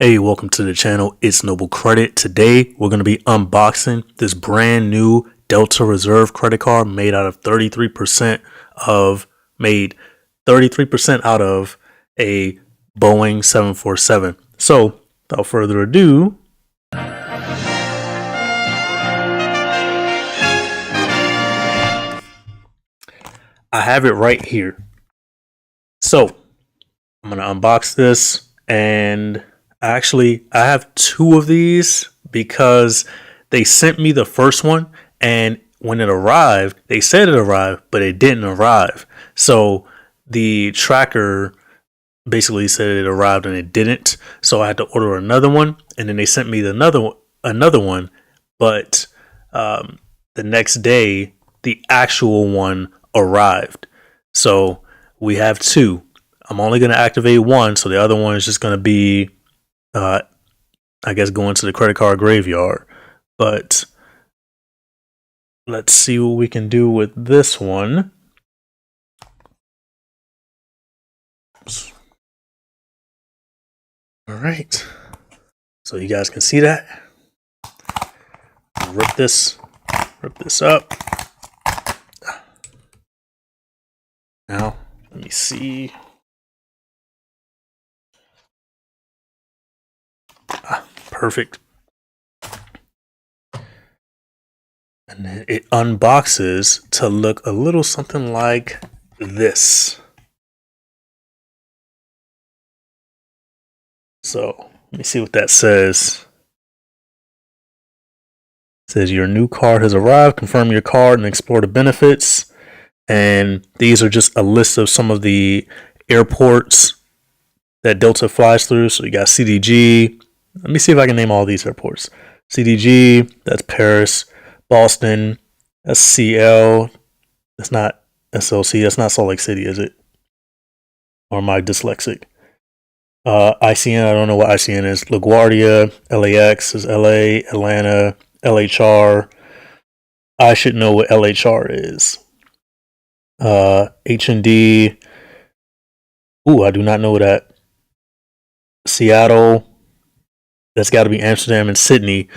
Hey, welcome to the channel. It's Noble Credit. Today, we're going to be unboxing this brand new Delta Reserve credit card made 33% out of a Boeing 747. So, without further ado, I have it right here. So, I'm going to unbox this, and actually, I have two of these because they sent me the first one, and when it arrived, they said it arrived, but it didn't arrive. So the tracker basically said it arrived and it didn't. So I had to order another one, and then they sent me another one, but the next day the actual one arrived. So we have two. I'm only going to activate one, so the other one is just going to be I guess going to the credit card graveyard. But let's see what we can do with this one. Oops. All right. So you guys can see that. Rip this up. Now, let me see. Perfect. And then it unboxes to look a little something like this. So let me see what that says. It says your new card has arrived. Confirm your card and explore the benefits. And these are just a list of some of the airports that Delta flies through. So you got CDG. Let me see if I can name all these airports. CDG, that's Paris. Boston, that's CL. That's not SLC. That's not Salt Lake City, is it? Or am I dyslexic? ICN, I don't know what ICN is. LaGuardia, LAX is LA, Atlanta, LHR. I should know what LHR is. H&D. Ooh, I do not know that. Seattle. That's got to be Amsterdam and Sydney.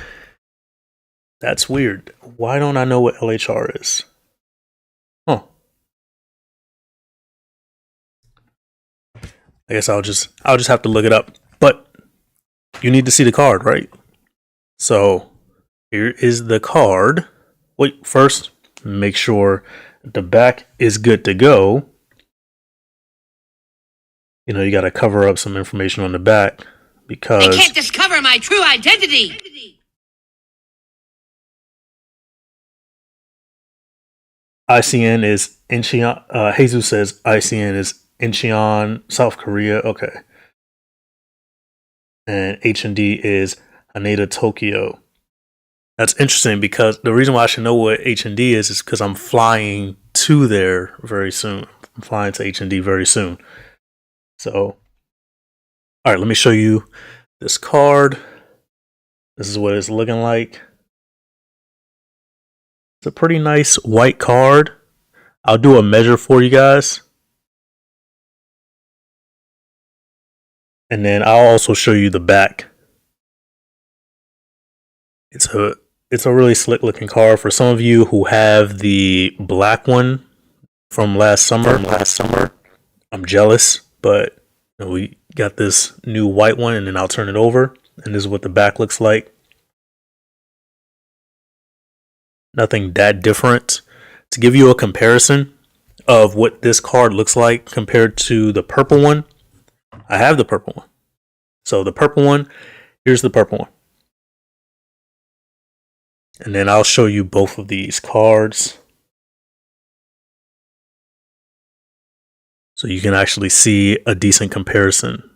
That's weird. Why don't I know what LHR is? Huh. I guess I'll just have to look it up. But you need to see the card, right? So here is the card. Wait, first, make sure the back is good to go. You know, you got to cover up some information on the back because I can't discover my true identity. ICN is Incheon. Jesus says ICN is Incheon, South Korea. Okay. And H&D is Haneda, Tokyo. That's interesting because the reason why I should know what H&D is because I'm flying to there very soon. I'm flying to H&D very soon. So, all right, let me show you this card. This is what it's looking like. It's a pretty nice white card. I'll do a measure for you guys. And then I'll also show you the back. It's a really slick looking card. For some of you who have the black one from last summer, I'm jealous, but you know, we got this new white one, and then I'll turn it over, and this is what the back looks like. Nothing that different. To give you a comparison of what this card looks like compared to the purple one, I have the purple one. So the purple one, here's the purple one. And then I'll show you both of these cards so you can actually see a decent comparison.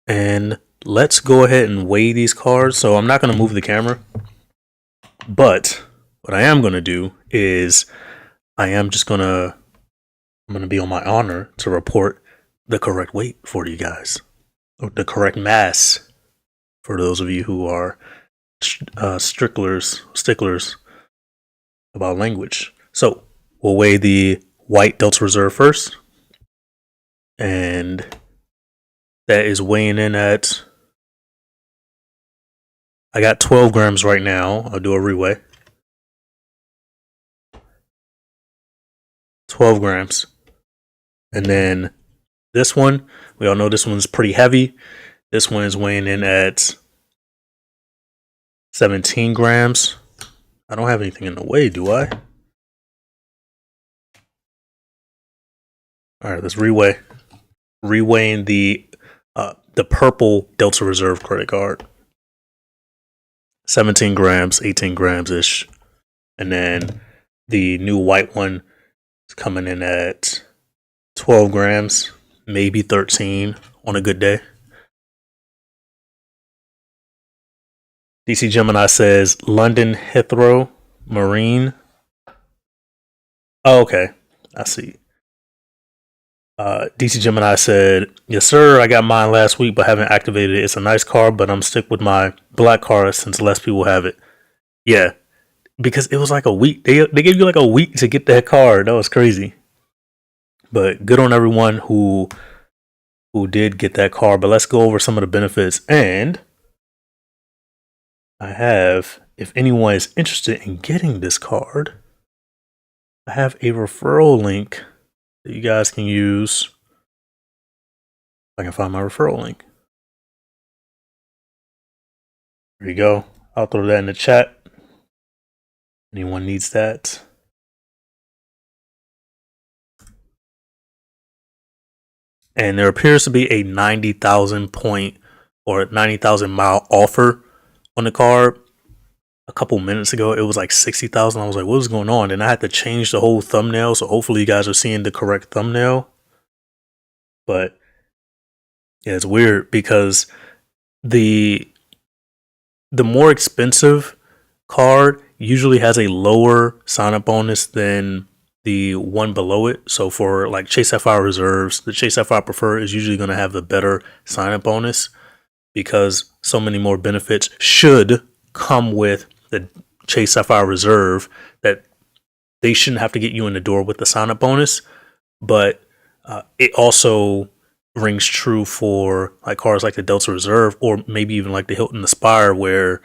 And let's go ahead and weigh these cards. So I'm not going to move the camera, but what I am going to do is I'm going to be on my honor to report the correct weight for you guys, or the correct mass for those of you who are sticklers about language. So we'll weigh the white Delta Reserve first. and that is weighing in at, I got 12 grams right now. I'll do a reweigh. 12 grams. And then this one, we all know this one's pretty heavy. This one is weighing in at 17 grams. I don't have anything in the way, do I? All right, let's reweigh. Reweighing the purple Delta Reserve credit card. 17 grams, 18 grams ish. And then the new white one is coming in at 12 grams, maybe 13 on a good day. DC Gemini says London Heathrow Marine. Oh, okay. I see. DC Gemini said, yes, sir. I got mine last week, but haven't activated it. It's a nice car, but I'm stick with my black car since less people have it. Yeah, because it was like a week. They gave you like a week to get that car. That was crazy. But good on everyone who did get that car. But let's go over some of the benefits. And I have, if anyone is interested in getting this card, I have a referral link that you guys can use. If I can find my referral link. There you go. I'll throw that in the chat. Anyone needs that. And there appears to be a 90,000 point or 90,000 mile offer on the card. A couple minutes ago, it was like 60,000. I was like, what was going on? And I had to change the whole thumbnail. So hopefully you guys are seeing the correct thumbnail. But yeah, it's weird because the more expensive card usually has a lower sign up bonus than the one below it. So for like Chase FI Reserves, the Chase FI Preferred is usually going to have the better sign up bonus because so many more benefits should come with the Chase FI Reserve that they shouldn't have to get you in the door with the sign up bonus. But it also rings true for like cars like the Delta Reserve or maybe even like the Hilton Aspire, where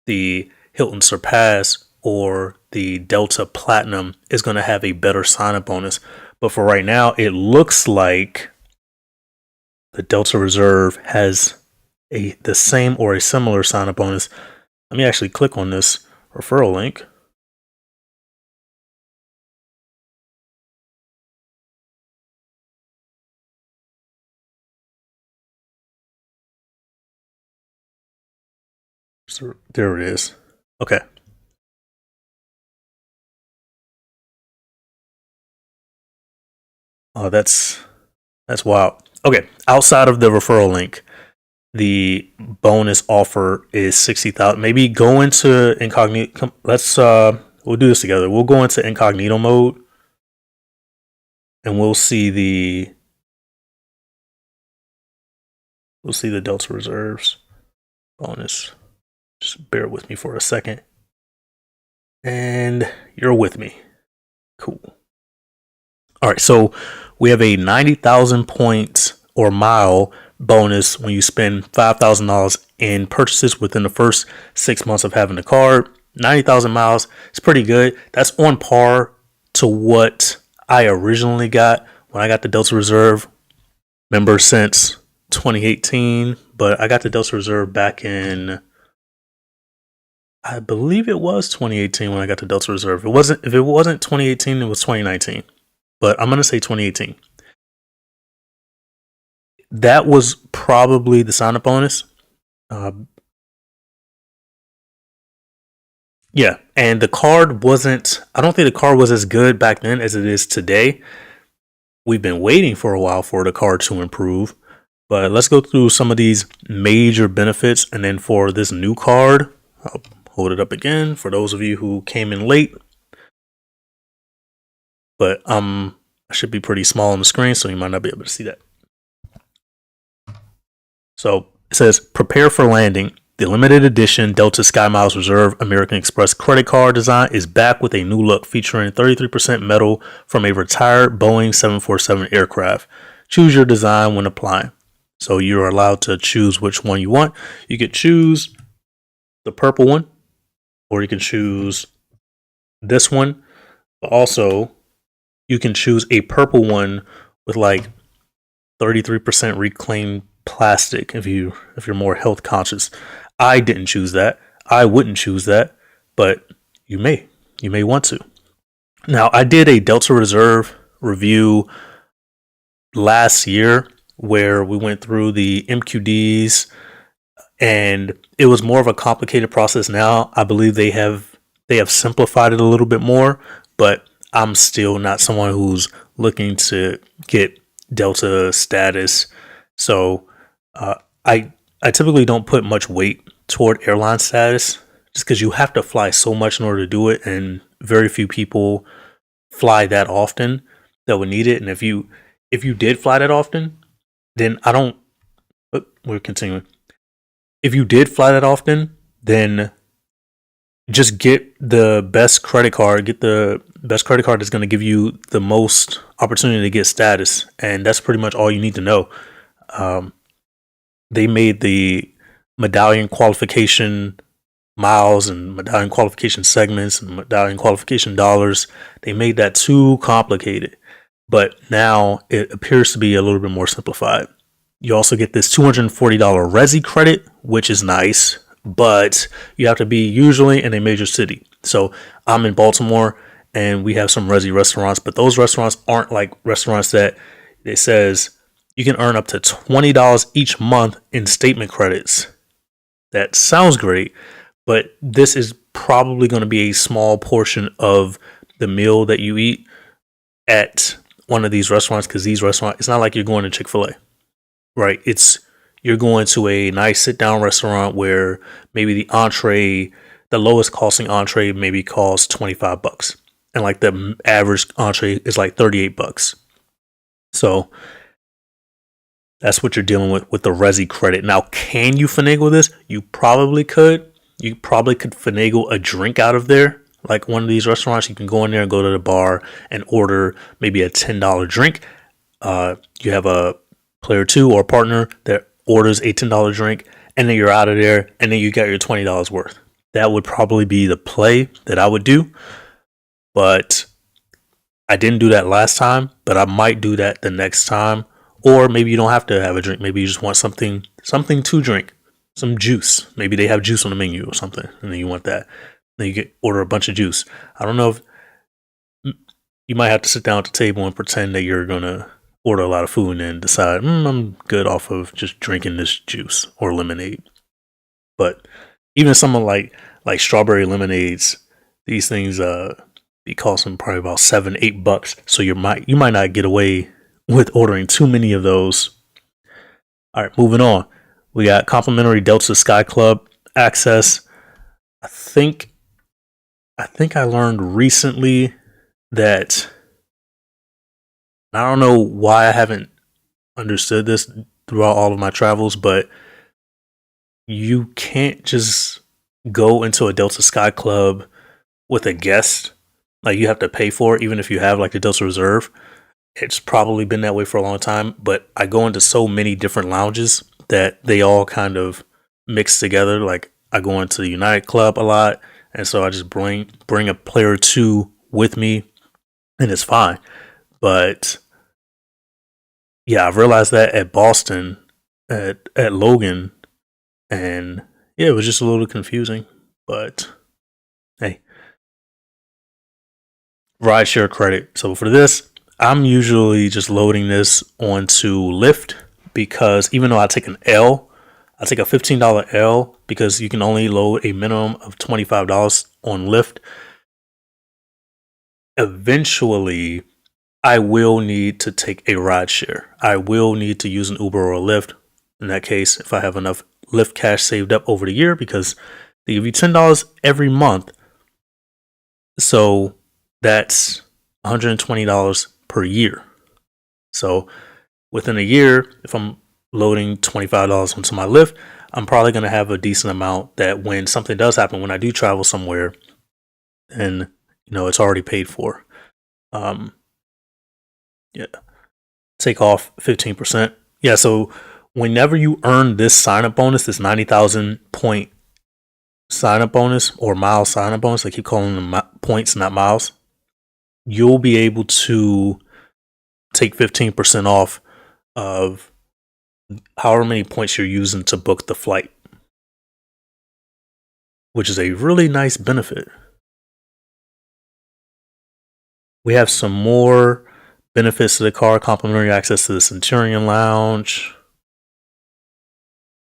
the Hilton Surpass or the Delta Platinum is going to have a better sign-up bonus. But for right now, it looks like the Delta Reserve has the same or a similar sign-up bonus. Let me actually click on this referral link. So there it is. Okay. Oh, that's wild. Okay, outside of the referral link, the bonus offer is 60,000. Maybe go into incognito. Let's we'll do this together. We'll go into incognito mode and we'll see the Delta Reserves bonus. Just bear with me for a second. And you're with me. Cool. All right, so we have a 90,000 points or mile bonus when you spend $5,000 in purchases within the first 6 months of having the card. 90,000 miles is pretty good. That's on par to what I originally got when I got the Delta Reserve. Member since 2018, but I got the Delta Reserve back in, I believe it was 2018 when I got the Delta Reserve. If it wasn't 2018, it was 2019. But I'm going to say 2018. That was probably the sign-up bonus. Yeah, and the card wasn't, I don't think the card was as good back then as it is today. We've been waiting for a while for the card to improve. But let's go through some of these major benefits. And then for this new card, I'll hold it up again for those of you who came in late. But I should be pretty small on the screen, so you might not be able to see that. So it says, prepare for landing. The limited edition Delta Sky Miles Reserve American Express credit card design is back with a new look featuring 33% metal from a retired Boeing 747 aircraft. choose your design when applying. So you're allowed to choose which one you want. You could choose the purple one, or you can choose this one. But also, you can choose a purple one with like 33% reclaimed plastic if you're more health conscious. I didn't choose that. I wouldn't choose that, but you may want to. Now, I did a Delta Reserve review last year where we went through the MQDs, and it was more of a complicated process. Now I believe they have simplified it a little bit more, but I'm still not someone who's looking to get Delta status. So I typically don't put much weight toward airline status just because you have to fly so much in order to do it, and very few people fly that often that would need it. And if you did fly that often, then I don't. We're continuing. If you did fly that often, then just get the best credit card. Get the best credit card that's going to give you the most opportunity to get status, and that's pretty much all you need to know. They made the medallion qualification miles and medallion qualification segments and medallion qualification dollars. They made that too complicated, but now it appears to be a little bit more simplified. You also get this $240 Resi credit, which is nice, but you have to be usually in a major city. So I'm in Baltimore, and we have some Resi restaurants, but those restaurants aren't like restaurants that it says you can earn up to $20 each month in statement credits. That sounds great, but this is probably going to be a small portion of the meal that you eat at one of these restaurants, because these restaurants, it's not like you're going to Chick-fil-A, right? You're going to a nice sit-down restaurant where maybe the lowest costing entree maybe costs $25, and like the average entree is like $38. So that's what you're dealing with the Resi credit. Now, can you finagle this? You probably could. You probably could finagle a drink out of there. Like one of these restaurants, you can go in there and go to the bar and order maybe a $10 drink. You have a player two or partner that orders a $10 drink, and then you're out of there, and then you got your $20 worth. That would probably be the play that I would do. But I didn't do that last time, but I might do that the next time. Or maybe you don't have to have a drink. Maybe you just want something to drink, some juice. Maybe they have juice on the menu or something, and then you want that. Then you order a bunch of juice. I don't know if you might have to sit down at the table and pretend that you're gonna order a lot of food and then decide, I'm good off of just drinking this juice or lemonade. But even something like strawberry lemonades, these things be costing probably about $7-8. So you might not get away with ordering too many of those. All right, moving on. We got complimentary Delta Sky Club access. I think I learned recently that, I don't know why I haven't understood this throughout all of my travels, but you can't just go into a Delta Sky Club with a guest. Like, you have to pay for it, even if you have like the Delta Reserve. It's probably been that way for a long time, but I go into so many different lounges that they all kind of mix together. Like, I go into the United Club a lot, and so I just bring a player or two with me, and it's fine. But yeah, I've realized that at Boston, at Logan, and yeah, it was just a little confusing. But hey, rideshare credit. So for this, I'm usually just loading this onto Lyft, because even though I take an L, I take a $15 L because you can only load a minimum of $25 on Lyft. Eventually, I will need to take a ride share. I will need to use an Uber or a Lyft. In that case, if I have enough Lyft cash saved up over the year, because they give you $10 every month. So that's $120 per year. So within a year, if I'm loading $25 onto my Lyft, I'm probably going to have a decent amount that when something does happen, when I do travel somewhere, then it's already paid for. Yeah. take off 15%. Yeah, so whenever you earn this sign up bonus, this 90,000 point sign up bonus or mile sign up bonus, I keep calling them points, not miles, you'll be able to take 15% off of however many points you're using to book the flight, which is a really nice benefit. We have some more benefits to the car, complimentary access to the Centurion Lounge.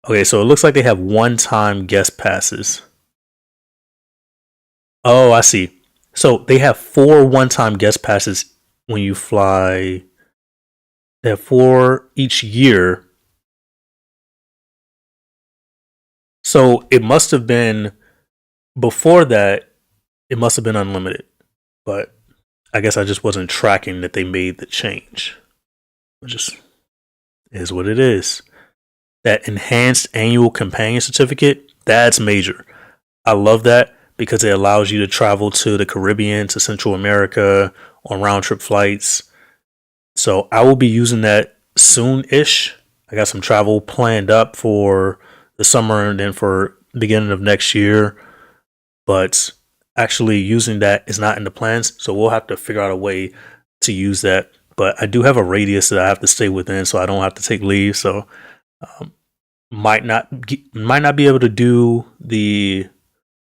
Okay, so it looks like they have one-time guest passes. Oh, I see. So they have 4 one-time guest passes when you fly. They have 4 each year. So it must have been, before that, it must have been unlimited. But I guess I just wasn't tracking that they made the change. It just is what it is. That enhanced annual companion certificate, that's major. I love that because it allows you to travel to the Caribbean, to Central America on round trip flights. So I will be using that soon-ish. I got some travel planned up for the summer and then for the beginning of next year. But actually using that is not in the plans. So we'll have to figure out a way to use that. But I do have a radius that I have to stay within, so I don't have to take leave. So might not be able to do the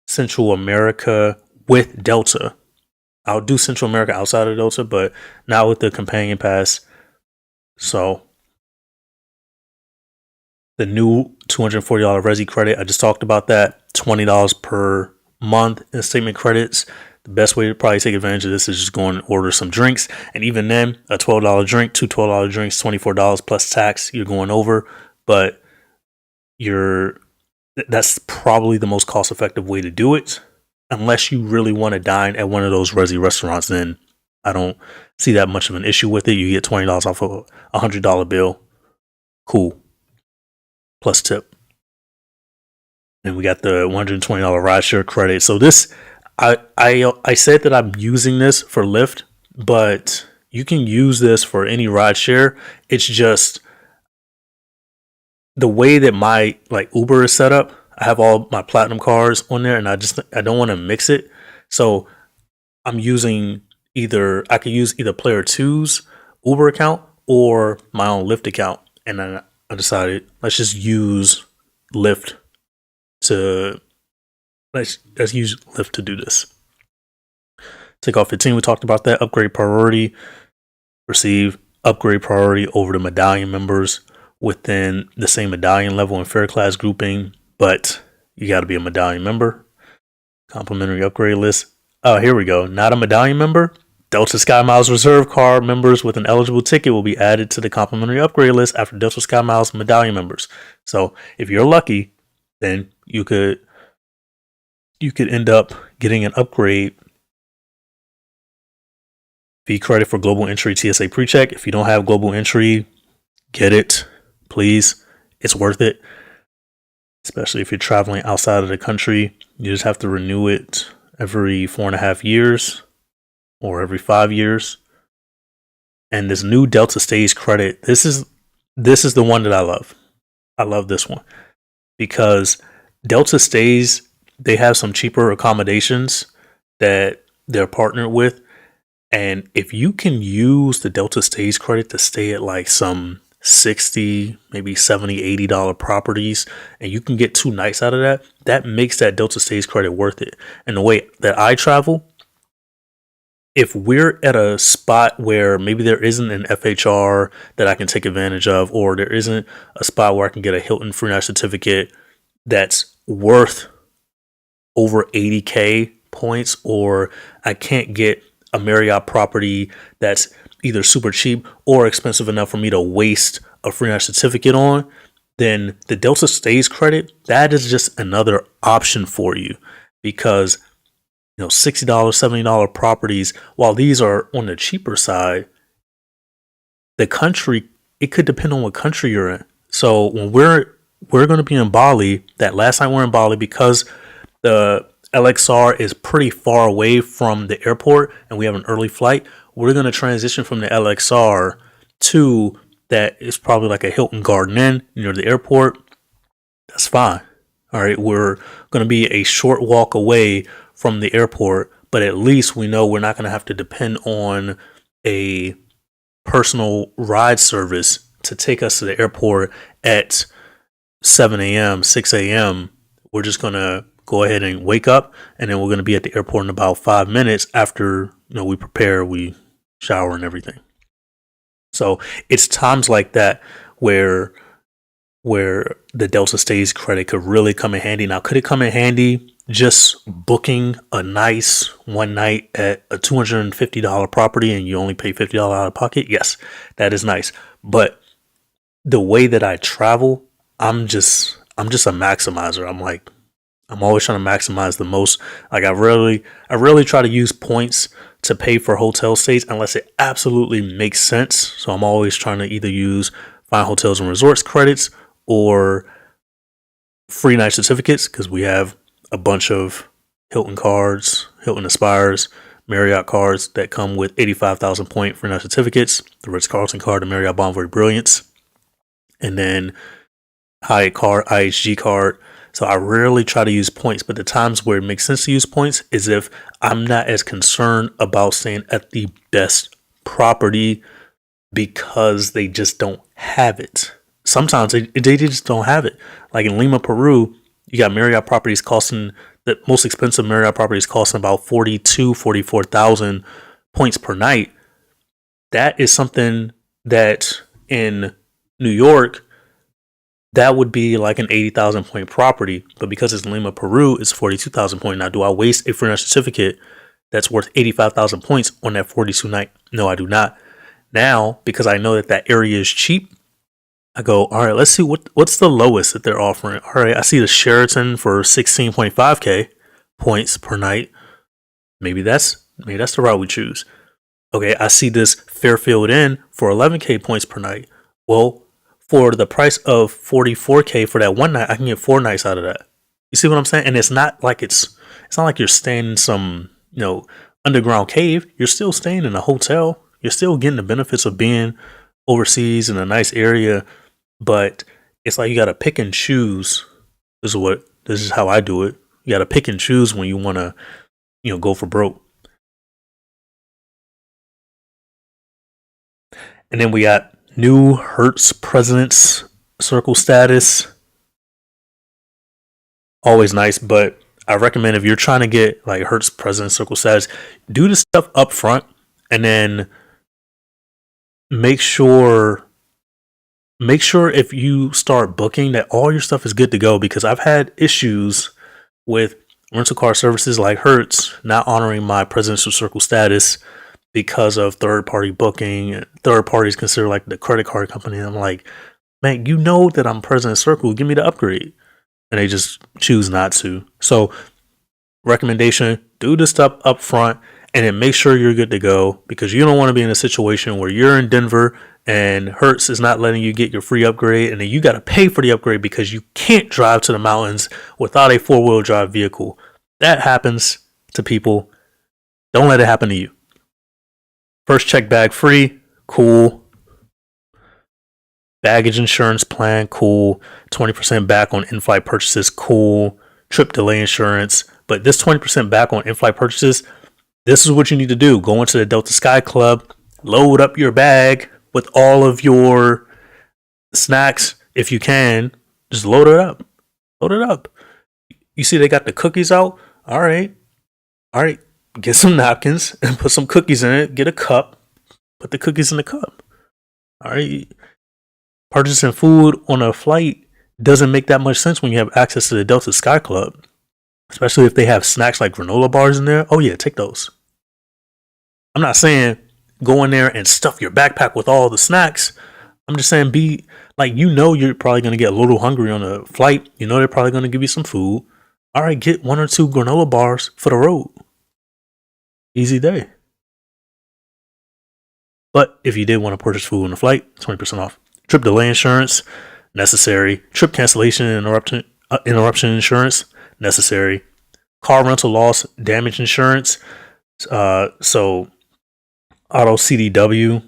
Central America with Delta. I'll do Central America outside of Delta, but not with the companion pass. So the new $240 Resi credit, I just talked about that. $20 per month in statement credits. The best way to probably take advantage of this is just going and order some drinks. And even then, a $12 drink, 2 $12 drinks, $24 plus tax, you're going over. But that's probably the most cost effective way to do it. Unless you really want to dine at one of those Resi restaurants, then I don't see that much of an issue with it. You get $20 off of a $100 bill. Cool. Plus tip. And we got the $120 rideshare credit. So this, I said that I'm using this for Lyft, but you can use this for any rideshare. It's just the way that my Uber is set up. I have all my platinum cards on there, and I don't want to mix it. So I'm using I could use either Player 2's Uber account or my own Lyft account. And then I decided, let's just use Lyft let's use Lyft to do this. Take off 15, we talked about that. Upgrade priority, receive upgrade priority over the medallion members within the same medallion level and fare class grouping, but you got to be a medallion member. Complimentary upgrade list. Oh, here we go. Not a medallion member. Delta Sky Miles Reserve card members with an eligible ticket will be added to the complimentary upgrade list after Delta Sky Miles medallion members. So if you're lucky, then you could end up getting an upgrade fee credit for global entry TSA PreCheck. If you don't have global entry, get it, please. It's worth it, especially if you're traveling outside of the country. You just have to renew it every 4.5 years or every 5 years. And this new Delta Stays credit, this is the one that I love. I love this one because Delta Stays, they have some cheaper accommodations that they're partnered with. And if you can use the Delta Stays credit to stay at some $60, maybe $70, $80 properties, and you can get 2 nights out of that, that makes that Delta Stays credit worth it. And the way that I travel, if we're at a spot where maybe there isn't an FHR that I can take advantage of, or there isn't a spot where I can get a Hilton free night certificate that's worth over 80K points, or I can't get a Marriott property that's either super cheap or expensive enough for me to waste a free night certificate on, then the Delta Stays credit, that is just another option for you. Because $60, $70 properties, while these are on the cheaper side, the country, it could depend on what country you're in. So when we're going to be in Bali, that last night we're in Bali, because the LXR is pretty far away from the airport and we have an early flight, we're going to transition from the LXR two that is probably like a Hilton Garden Inn near the airport, that's fine. All right, we're going to be a short walk away from the airport, but at least we know we're not going to have to depend on a personal ride service to take us to the airport at 7 a.m., 6 a.m. We're just going to go ahead and wake up, and then we're going to be at the airport in about 5 minutes after, we prepare, we shower and everything. So it's times like that where the Delta Stays credit could really come in handy. Now, could it come in handy just booking a nice one night at a $250 property and you only pay $50 out of pocket? Yes, that is nice. But the way that I travel, I'm just a maximizer. I'm always trying to maximize the most. Like I really try to use points to pay for hotel stays unless it absolutely makes sense. So I'm always trying to either use Fine Hotels and Resorts credits or free night certificates, because we have a bunch of Hilton cards, Hilton Aspires, Marriott cards that come with 85,000 point free night certificates, the Ritz-Carlton card, the Marriott Bonvoy Brilliance, and then Hyatt card, IHG card. So I rarely try to use points, but the times where it makes sense to use points is if I'm not as concerned about staying at the best property because they just don't have it. Sometimes they just don't have it. Like in Lima, Peru, you got Marriott properties costing, the most expensive Marriott properties costing about 44,000 points per night. That is something that in New York, that would be like an 80,000 point property. But because it's Lima, Peru, it's 42,000 point. Now, do I waste a free night certificate that's worth 85,000 points on that 42 night? No, I do not. Now, because I know that area is cheap, I go, all right, let's see what's the lowest that they're offering. All right, I see the Sheraton for 16.5K points per night. Maybe that's the route we choose. Okay, I see this Fairfield Inn for 11K points per night. Well, for the price of 44K for that one night, I can get 4 nights out of that. You see what I'm saying? And it's not like you're staying in some, underground cave. You're still staying in a hotel. You're still getting the benefits of being overseas in a nice area, but it's like you got to pick and choose. This is how I do it. You got to pick and choose when you want to, go for broke. And then we got new Hertz President's Circle status. Always nice, but I recommend if you're trying to get like Hertz President's Circle status, do the stuff up front and then make sure if you start booking that all your stuff is good to go, because I've had issues with rental car services like Hertz not honoring my Presidential Circle status because of third-party booking. Third parties consider like the credit card company. And I'm like, man, you know that I'm President Circle. Give me the upgrade. And they just choose not to. So recommendation, do the stuff up front and then make sure you're good to go, because you don't want to be in a situation where you're in Denver and Hertz is not letting you get your free upgrade, and then you got to pay for the upgrade because you can't drive to the mountains without a 4-wheel drive vehicle. That happens to people. Don't let it happen to you. First check bag free, cool. Baggage insurance plan, cool. 20% back on in-flight purchases, cool. Trip delay insurance. But this 20% back on in-flight purchases, this is what you need to do. Go into the Delta Sky Club, load up your bag with all of your snacks if you can. Just load it up. Load it up. You see they got the cookies out? All right. Get some napkins and put some cookies in it. Get a cup. Put the cookies in the cup. All right. Purchasing food on a flight doesn't make that much sense when you have access to the Delta Sky Club. Especially if they have snacks like granola bars in there. Oh yeah, take those. I'm not saying go in there and stuff your backpack with all the snacks. I'm just saying be like, you're probably going to get a little hungry on a flight. They're probably going to give you some food. All right, get 1 or 2 granola bars for the road. Easy day. But if you did want to purchase food on the flight, 20% off. Trip delay insurance, necessary. Trip cancellation and interruption insurance, necessary. Car rental loss damage insurance. So auto CDW,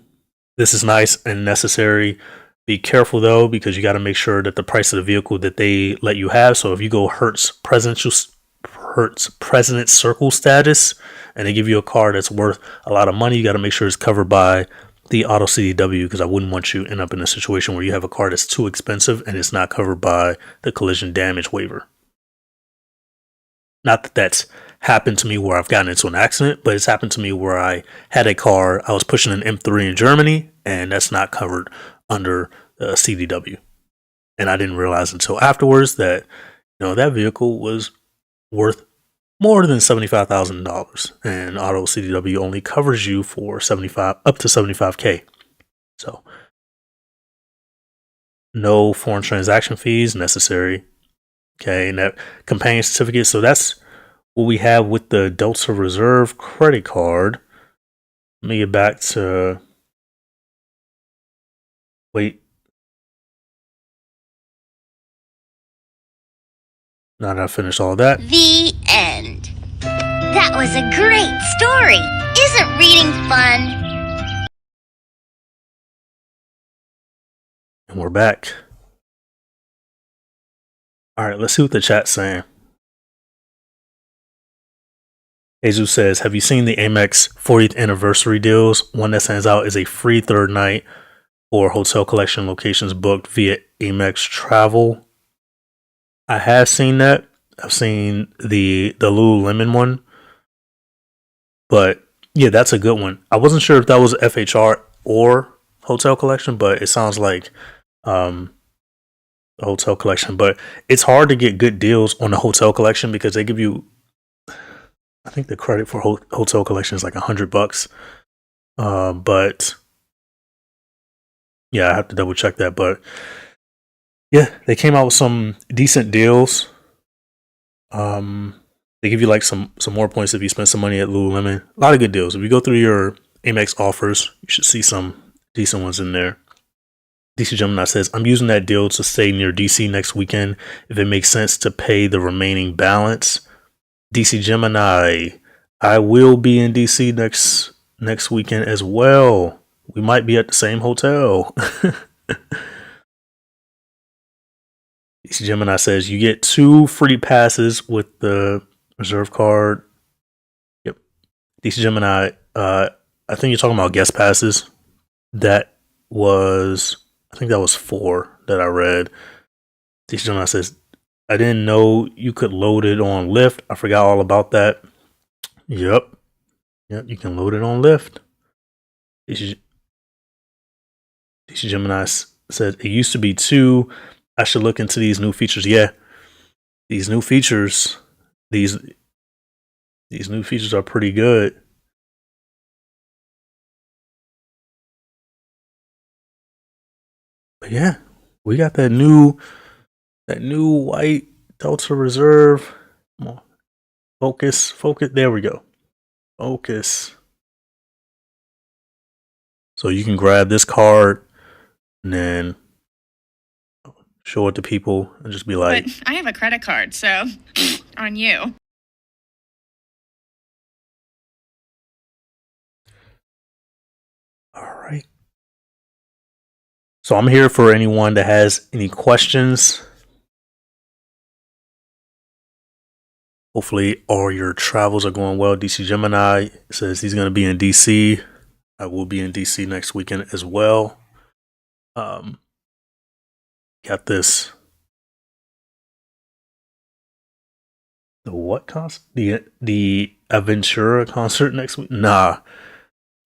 This is nice and necessary. Be careful though, because you got to make sure that the price of the vehicle that they let you have. So if you go Hertz President Circle status and they give you a car that's worth a lot of money, you got to make sure it's covered by the auto CDW, because I wouldn't want you to end up in a situation where you have a car that's too expensive and it's not covered by the collision damage waiver. Not that that's happened to me where I've gotten into an accident, but it's happened to me where I had a car, I was pushing an M3 in Germany, and that's not covered under CDW. And I didn't realize until afterwards that, that vehicle was worth more than $75,000, and auto CDW only covers you for up to 75K. So no foreign transaction fees necessary. Okay, and that companion certificate. So that's what we have with the Delta Reserve credit card. Let me get back to. Wait. Now that I finished all that. The end. That was a great story. Isn't reading fun? And we're back. All right, let's see what the chat's saying. Jesus says, have you seen the Amex 40th anniversary deals? One that stands out is a free third night or hotel collection locations booked via Amex Travel. I have seen that. I've seen the Lululemon one. But yeah, that's a good one. I wasn't sure if that was FHR or hotel collection, but it sounds like a hotel collection. But it's hard to get good deals on the hotel collection because they give you, I think the credit for hotel collection is like $100. But yeah, I have to double check that. But yeah, they came out with some decent deals. They give you like some more points if you spend some money at Lululemon. A lot of good deals. If you go through your Amex offers, you should see some decent ones in there. DC Gemini says, I'm using that deal to stay near DC next weekend if it makes sense to pay the remaining balance. DC Gemini, I will be in DC next weekend as well. We might be at the same hotel. DC Gemini says you get 2 free passes with the reserve card. Yep. DC Gemini, I think you're talking about guest passes. I think that was 4 that I read. DC Gemini says, I didn't know you could load it on Lyft. I forgot all about that. Yep, you can load it on Lyft. DC Gemini said it used to be 2. I should look into these new features. Yeah, these new features, these new features are pretty good. But yeah, we got that new white Delta Reserve. Come on, focus. There we go. Focus. So you can grab this card and then show it to people and just be like, but I have a credit card, so on you. All right. So I'm here for anyone that has any questions. Hopefully all your travels are going well. DC Gemini says he's going to be in DC. I will be in DC next weekend as well. Got this. The what concert? The Aventura concert next week? Nah.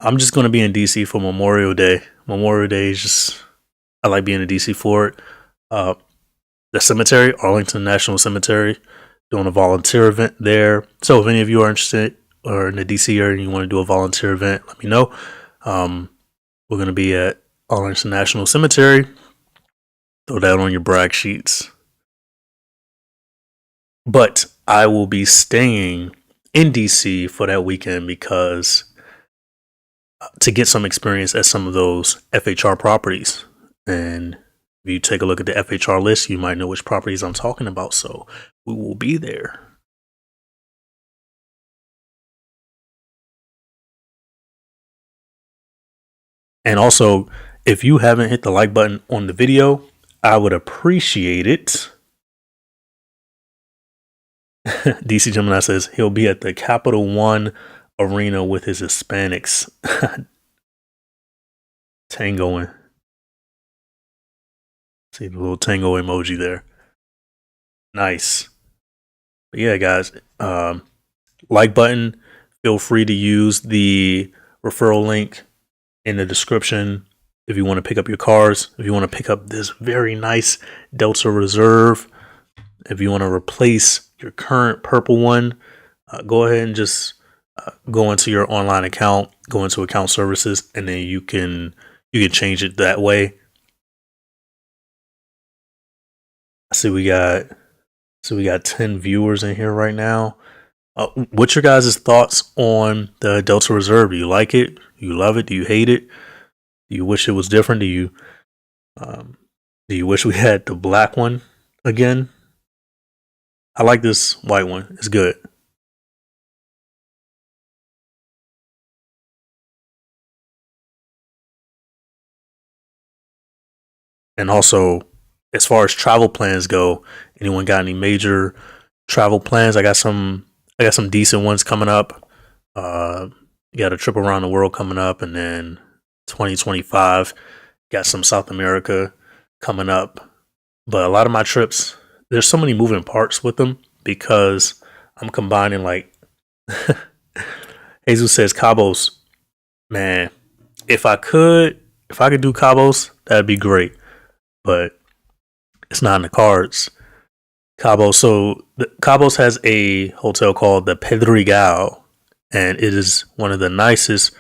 I'm just going to be in DC for Memorial Day. Memorial Day is just, I like being in DC for it. The cemetery, Arlington National Cemetery, doing a volunteer event there. So if any of you are interested or in the DC area and you want to do a volunteer event, let me know. We're going to be at Arlington National Cemetery. Throw that on your brag sheets. But I will be staying in DC for that weekend because to get some experience at some of those FHR properties. And if you take a look at the FHR list, you might know which properties I'm talking about. So we will be there. And also, if you haven't hit the like button on the video, I would appreciate it. DC Gemini says he'll be at the Capital One Arena with his Hispanics tangoing. See the little tango emoji there. Nice. But yeah, guys, like button. Feel free to use the referral link in the description if you want to pick up your cars. If you want to pick up this very nice Delta Reserve, if you want to replace your current purple one, go ahead and just go into your online account, go into account services, and then you can change it that way. I see we got 10 viewers in here right now. What's your guys' thoughts on the Delta Reserve? Do you like it? Do you love it? Do you hate it? Do you wish it was different? Do you wish we had the black one again? I like this white one. It's good. And also, as far as travel plans go, anyone got any major travel plans? I got some decent ones coming up. You got a trip around the world coming up, and then 2025 got some South America coming up. But a lot of my trips, there's so many moving parts with them because I'm combining like Jesus says Cabos. Man, if I could do Cabos, that'd be great. But it's not in the cards. Cabos. So Cabos has a hotel called the Pedregal, and it is one of the nicest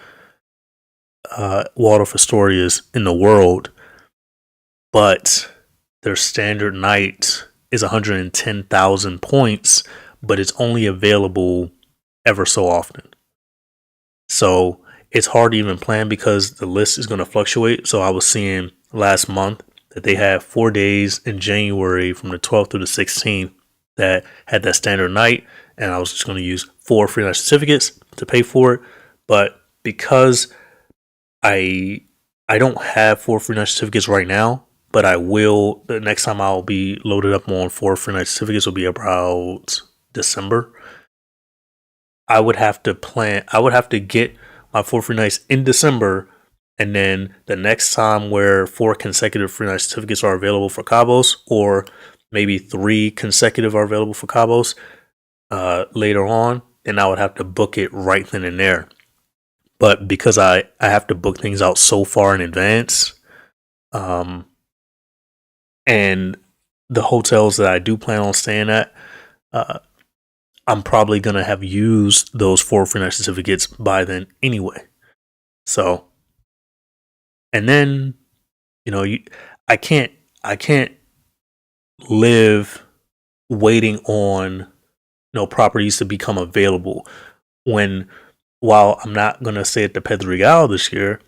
Waldorf Astorias in the world. But their standard night is 110,000 points, but it's only available ever so often. So it's hard to even plan because the list is going to fluctuate. So I was seeing last month that they had 4 days in January from the 12th through the 16th that had that standard night, and I was just going to use 4 free night certificates to pay for it. But because I don't have 4 free night certificates right now, but I will. The next time I'll be loaded up on 4 free night certificates will be about December. I would have to get my 4 free nights in December, and then the next time where 4 consecutive free night certificates are available for Cabos, or maybe 3 consecutive are available for Cabos later on, then I would have to book it right then and there. But because I have to book things out so far in advance, and the hotels that I do plan on staying at, I'm probably going to have used those 4 free night certificates by then anyway. So, and then, I can't live waiting on properties to become available while I'm not going to stay at the Pedregal this year,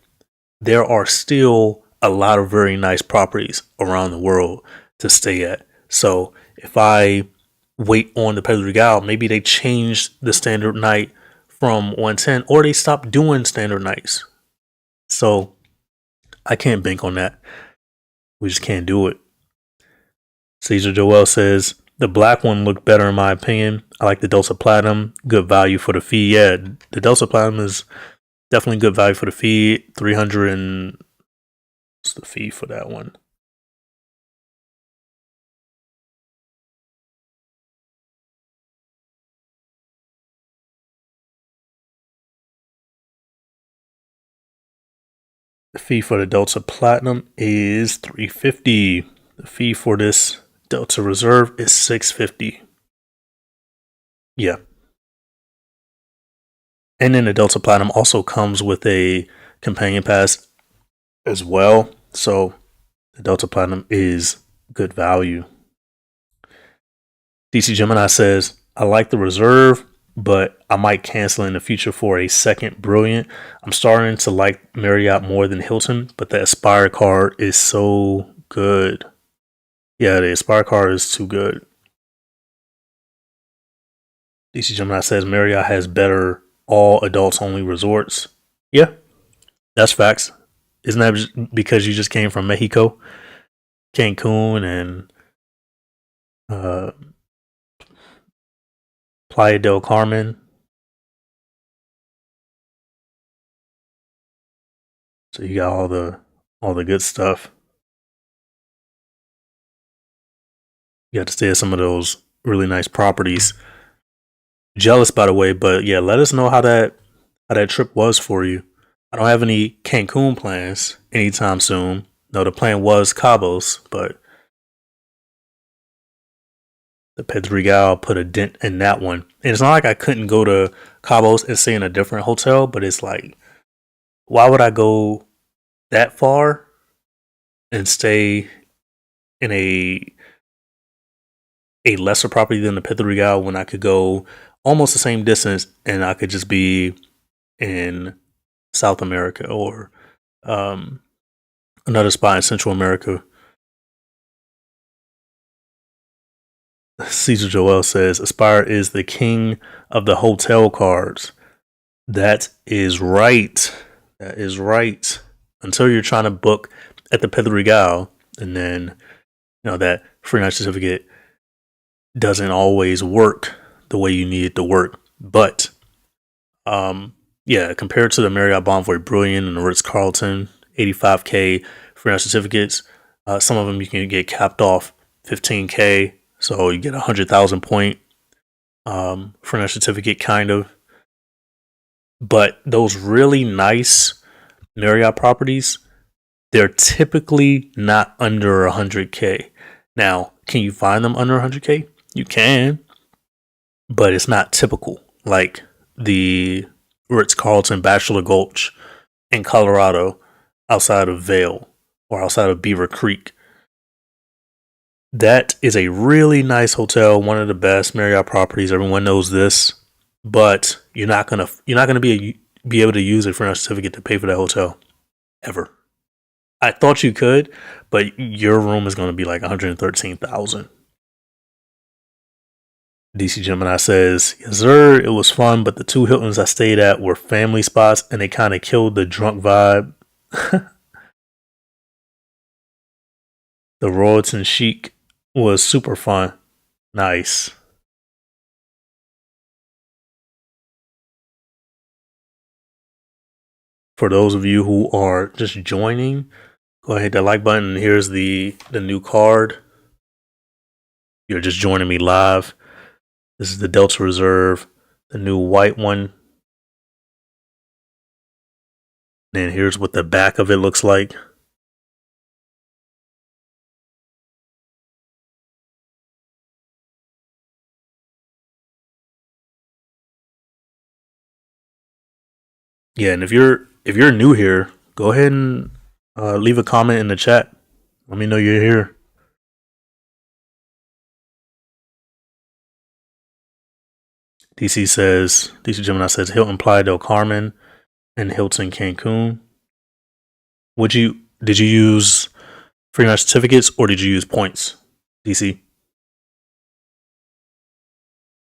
there are still a lot of very nice properties around the world to stay at. So if I wait on the Pedregal, maybe they changed the standard night from 110, or they stopped doing standard nights. So I can't bank on that. We just can't do it. Caesar Joel says, the black one looked better in my opinion. I like the Delta Platinum. Good value for the fee. Yeah, the Delta Platinum is definitely good value for the fee. 300 and what's the fee for that one? The fee for the Delta Platinum is $350. The fee for this Delta Reserve is $650. Yeah. And then the Delta Platinum also comes with a companion pass as well. So the Delta Platinum is good value. DC Gemini says, I like the Reserve, but I might cancel in the future for a second Brilliant. I'm starting to like Marriott more than Hilton, but the Aspire card is so good. Yeah, the Aspire card is too good. DC Gemini says Marriott has better all adults only resorts. Yeah, that's facts. Isn't that because you just came from Mexico, Cancun, and uh, Playa del Carmen? So you got all the good stuff. You got to stay at some of those really nice properties. Jealous, by the way, but yeah, let us know how that trip was for you. I don't have any Cancun plans anytime soon. No, the plan was Cabos, but the Pedregal put a dent in that one. And it's not like I couldn't go to Cabos and stay in a different hotel, but it's like, why would I go that far and stay in a lesser property than the Pedregal when I could go almost the same distance and I could just be in South America or another spot in Central America. Caesar Joel says Aspire is the king of the hotel cards. That is right. That is right. Until you're trying to book at the Pedregal, and then that free night certificate doesn't always work the way you need it to work. But yeah, compared to the Marriott Bonvoy Brilliant and the Ritz Carlton, 85K free night certificates. Some of them you can get capped off 15K, so you get 100,000 point free night certificate, kind of. But those really nice Marriott properties, they're typically not under 100K. Now, can you find them under 100K? You can, but it's not typical. Like the Ritz Carlton Bachelor Gulch in Colorado, outside of Vail or outside of Beaver Creek. That is a really nice hotel, one of the best Marriott properties. Everyone knows this, but you're not gonna be able to use a free night certificate to pay for that hotel ever. I thought you could, but your room is going to be like 113,000. DC Gemini says, yes, sir, it was fun, but the two Hiltons I stayed at were family spots and they kind of killed the drunk vibe. The Royalton Chic was super fun. Nice. For those of you who are just joining, go ahead, hit that like button. Here's the new card. You're just joining me live. This is the Delta Reserve, the new white one. And here's what the back of it looks like. Yeah, and if you're new here, go ahead and leave a comment in the chat. Let me know you're here. DC Gemini says Hilton Playa del Carmen and Hilton Cancun. Did you use free night certificates or did you use points, DC?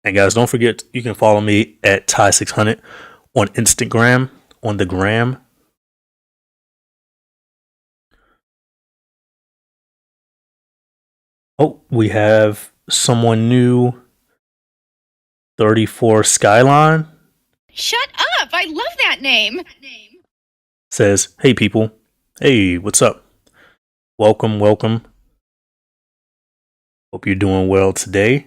And guys, don't forget you can follow me at Ty600 on Instagram, on the gram. Oh, we have someone new. 34 Skyline Shut up! I love that name. says, hey people. Hey, what's up? Welcome. Hope you're doing well today.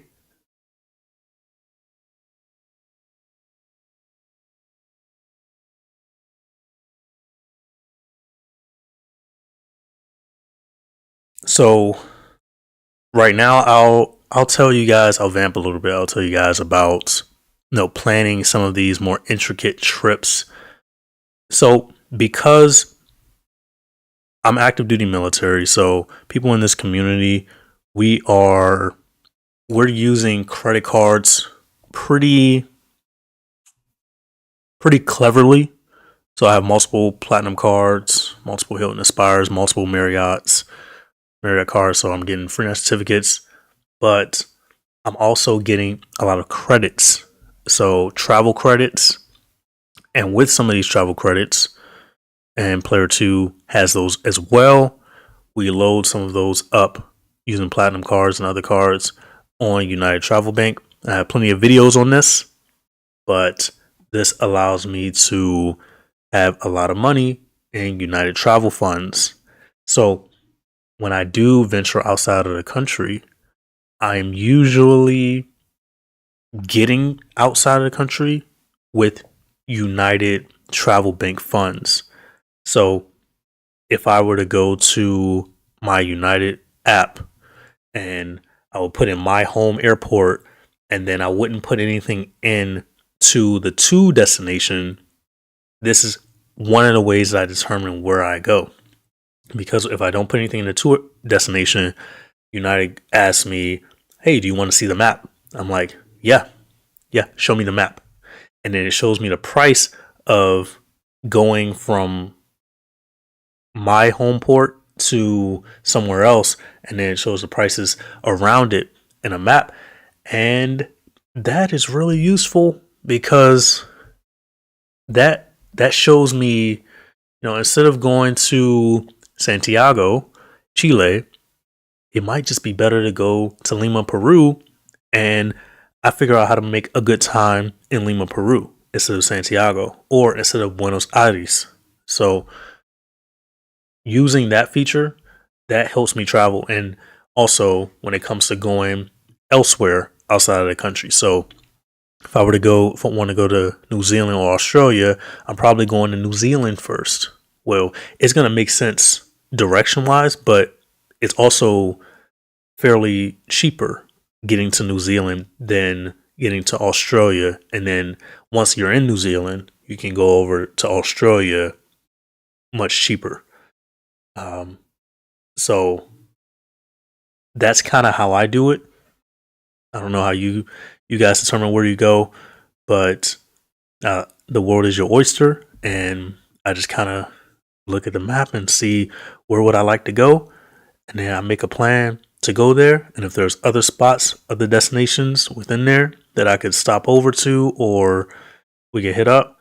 So right now I'll tell you guys, I'll vamp a little bit. I'll tell you guys about planning some of these more intricate trips. So because I'm active duty military, so people in this community, we're using credit cards pretty cleverly. So I have multiple platinum cards, multiple Hilton Aspires, multiple Marriott cards. So I'm getting free night certificates, but I'm also getting a lot of credits. So travel credits. And with some of these travel credits, and Player 2 has those as well. We load some of those up using Platinum cards and other cards on United Travel Bank. I have plenty of videos on this, but this allows me to have a lot of money in United Travel funds. So when I do venture outside of the country, I'm usually getting outside of the country with United Travel Bank funds. So if I were to go to my United app and I would put in my home airport and then I wouldn't put anything in to the to destination, this is one of the ways that I determine where I go. Because if I don't put anything in the to destination, United asks me, hey, do you want to see the map? I'm like, yeah, show me the map. And then it shows me the price of going from my home port to somewhere else, and then it shows the prices around it in a map. And that is really useful because that shows me, instead of going to Santiago, Chile, it might just be better to go to Lima, Peru, and I figure out how to make a good time in Lima, Peru instead of Santiago or instead of Buenos Aires. So using that feature, that helps me travel. And also when it comes to going elsewhere outside of the country. So if I want to go to New Zealand or Australia, I'm probably going to New Zealand first. Well, it's going to make sense direction wise, but it's also fairly cheaper getting to New Zealand than getting to Australia. And then once you're in New Zealand, you can go over to Australia much cheaper. So that's kind of how I do it. I don't know how you guys determine where you go, but the world is your oyster, and I just kind of look at the map and see where would I like to go, and then I make a plan to go there. And if there's other spots, other destinations within there that I could stop over to or we could hit up,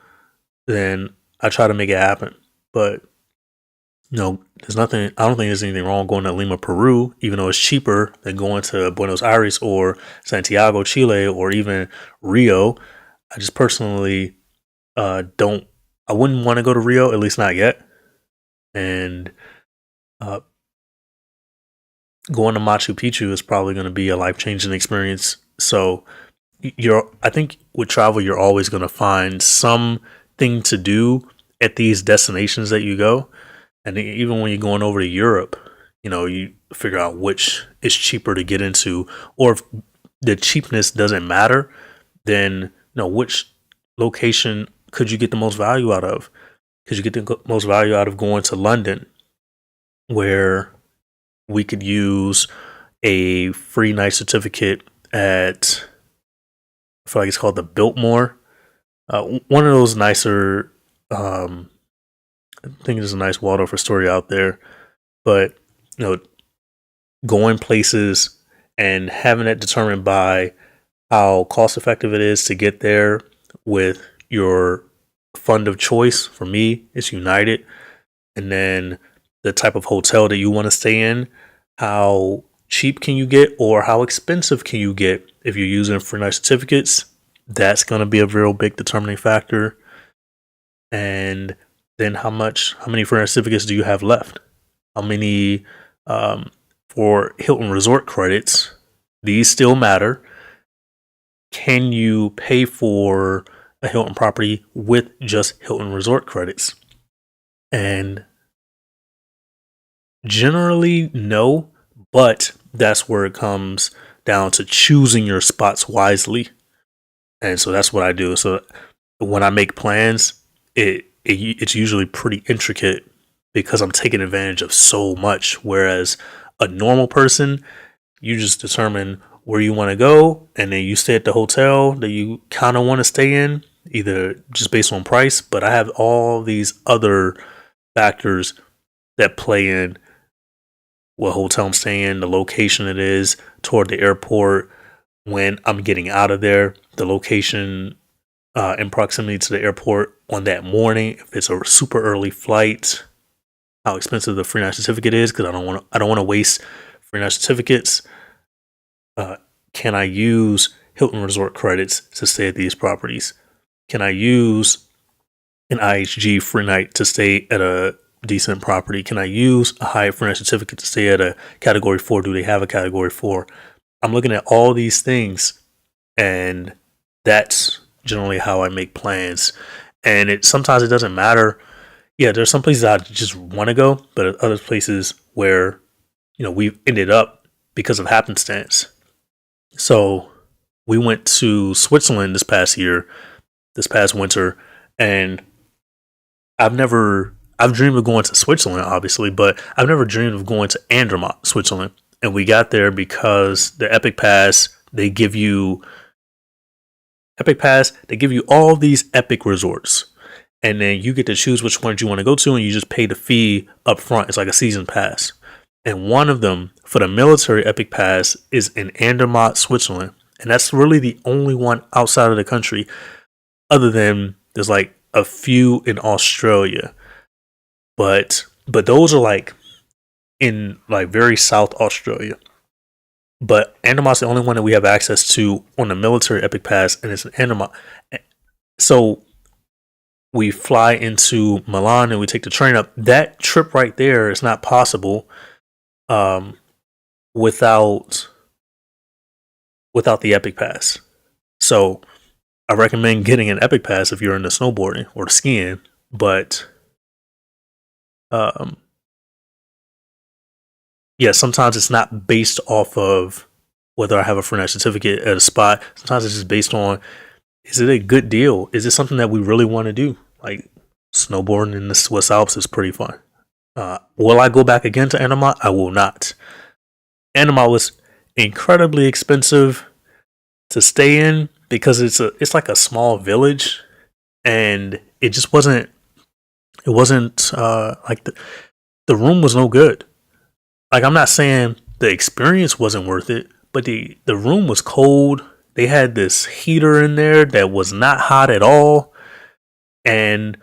then I try to make it happen. But there's nothing. I don't think there's anything wrong going to Lima, Peru, even though it's cheaper than going to Buenos Aires or Santiago, Chile, or even Rio. I just personally don't. I wouldn't want to go to Rio, at least not yet. And going to Machu Picchu is probably going to be a life-changing experience. So I think with travel, you're always going to find something to do at these destinations that you go. And even when you're going over to Europe, you figure out which is cheaper to get into, or if the cheapness doesn't matter, then which location could you get the most value out of? Could you get the most value out of going to London, where we could use a free night certificate at, I feel like it's called the Biltmore, one of those nicer. I think there's a nice Waldorf Astoria out there, but going places and having it determined by how cost effective it is to get there with your fund of choice. For me, it's United, and then the type of hotel that you want to stay in, how cheap can you get or how expensive can you get if you're using free night certificates. That's going to be a real big determining factor. And then how many free night certificates do you have left? How many for Hilton Resort credits? These still matter. Can you pay for a Hilton property with just Hilton Resort credits? And generally, no, but that's where it comes down to choosing your spots wisely. And so that's what I do. So when I make plans, it's usually pretty intricate because I'm taking advantage of so much. Whereas a normal person, you just determine where you want to go, and then you stay at the hotel that you kind of want to stay in, either just based on price. But I have all these other factors that play in: what hotel I'm staying in, the location it is toward the airport, when I'm getting out of there, the location in proximity to the airport on that morning, if it's a super early flight, how expensive the free night certificate is, because I don't want to waste free night certificates. Can I use Hilton Resort credits to stay at these properties? Can I use an IHG free night to stay at a decent property? Can I use a Hyatt free night certificate to stay at a category 4? Do they have a category 4? I'm looking at all these things, and that's generally how I make plans. And sometimes it doesn't matter. Yeah, there's some places I just want to go, but other places where, we've ended up because of happenstance. So we went to Switzerland this past winter, and I've dreamed of going to Switzerland, obviously, but I've never dreamed of going to Andermatt, Switzerland. And we got there because the Epic Pass, they give you all these epic resorts. And then you get to choose which ones you want to go to, and you just pay the fee up front. It's like a season pass. And one of them for the military Epic Pass is in Andermatt, Switzerland. And that's really the only one outside of the country, other than there's like a few in Australia. But those are like in like very South Australia. But Andermatt's the only one that we have access to on the military Epic Pass, and it's in Andermatt. So we fly into Milan and we take the train up. That trip right there is not possible without the Epic Pass. So I recommend getting an Epic Pass if you're into snowboarding or skiing. But yeah, sometimes it's not based off of whether I have a free night certificate at a spot. Sometimes it's just based on, is it a good deal? Is it something that we really want to do? Like snowboarding in the Swiss Alps is pretty fun. Will I go back again to Andermatt? I will not. Andermatt was incredibly expensive to stay in because it's like a small village, and it just wasn't. It wasn't like the room was no good. Like, I'm not saying the experience wasn't worth it, but the room was cold. They had this heater in there that was not hot at all. And,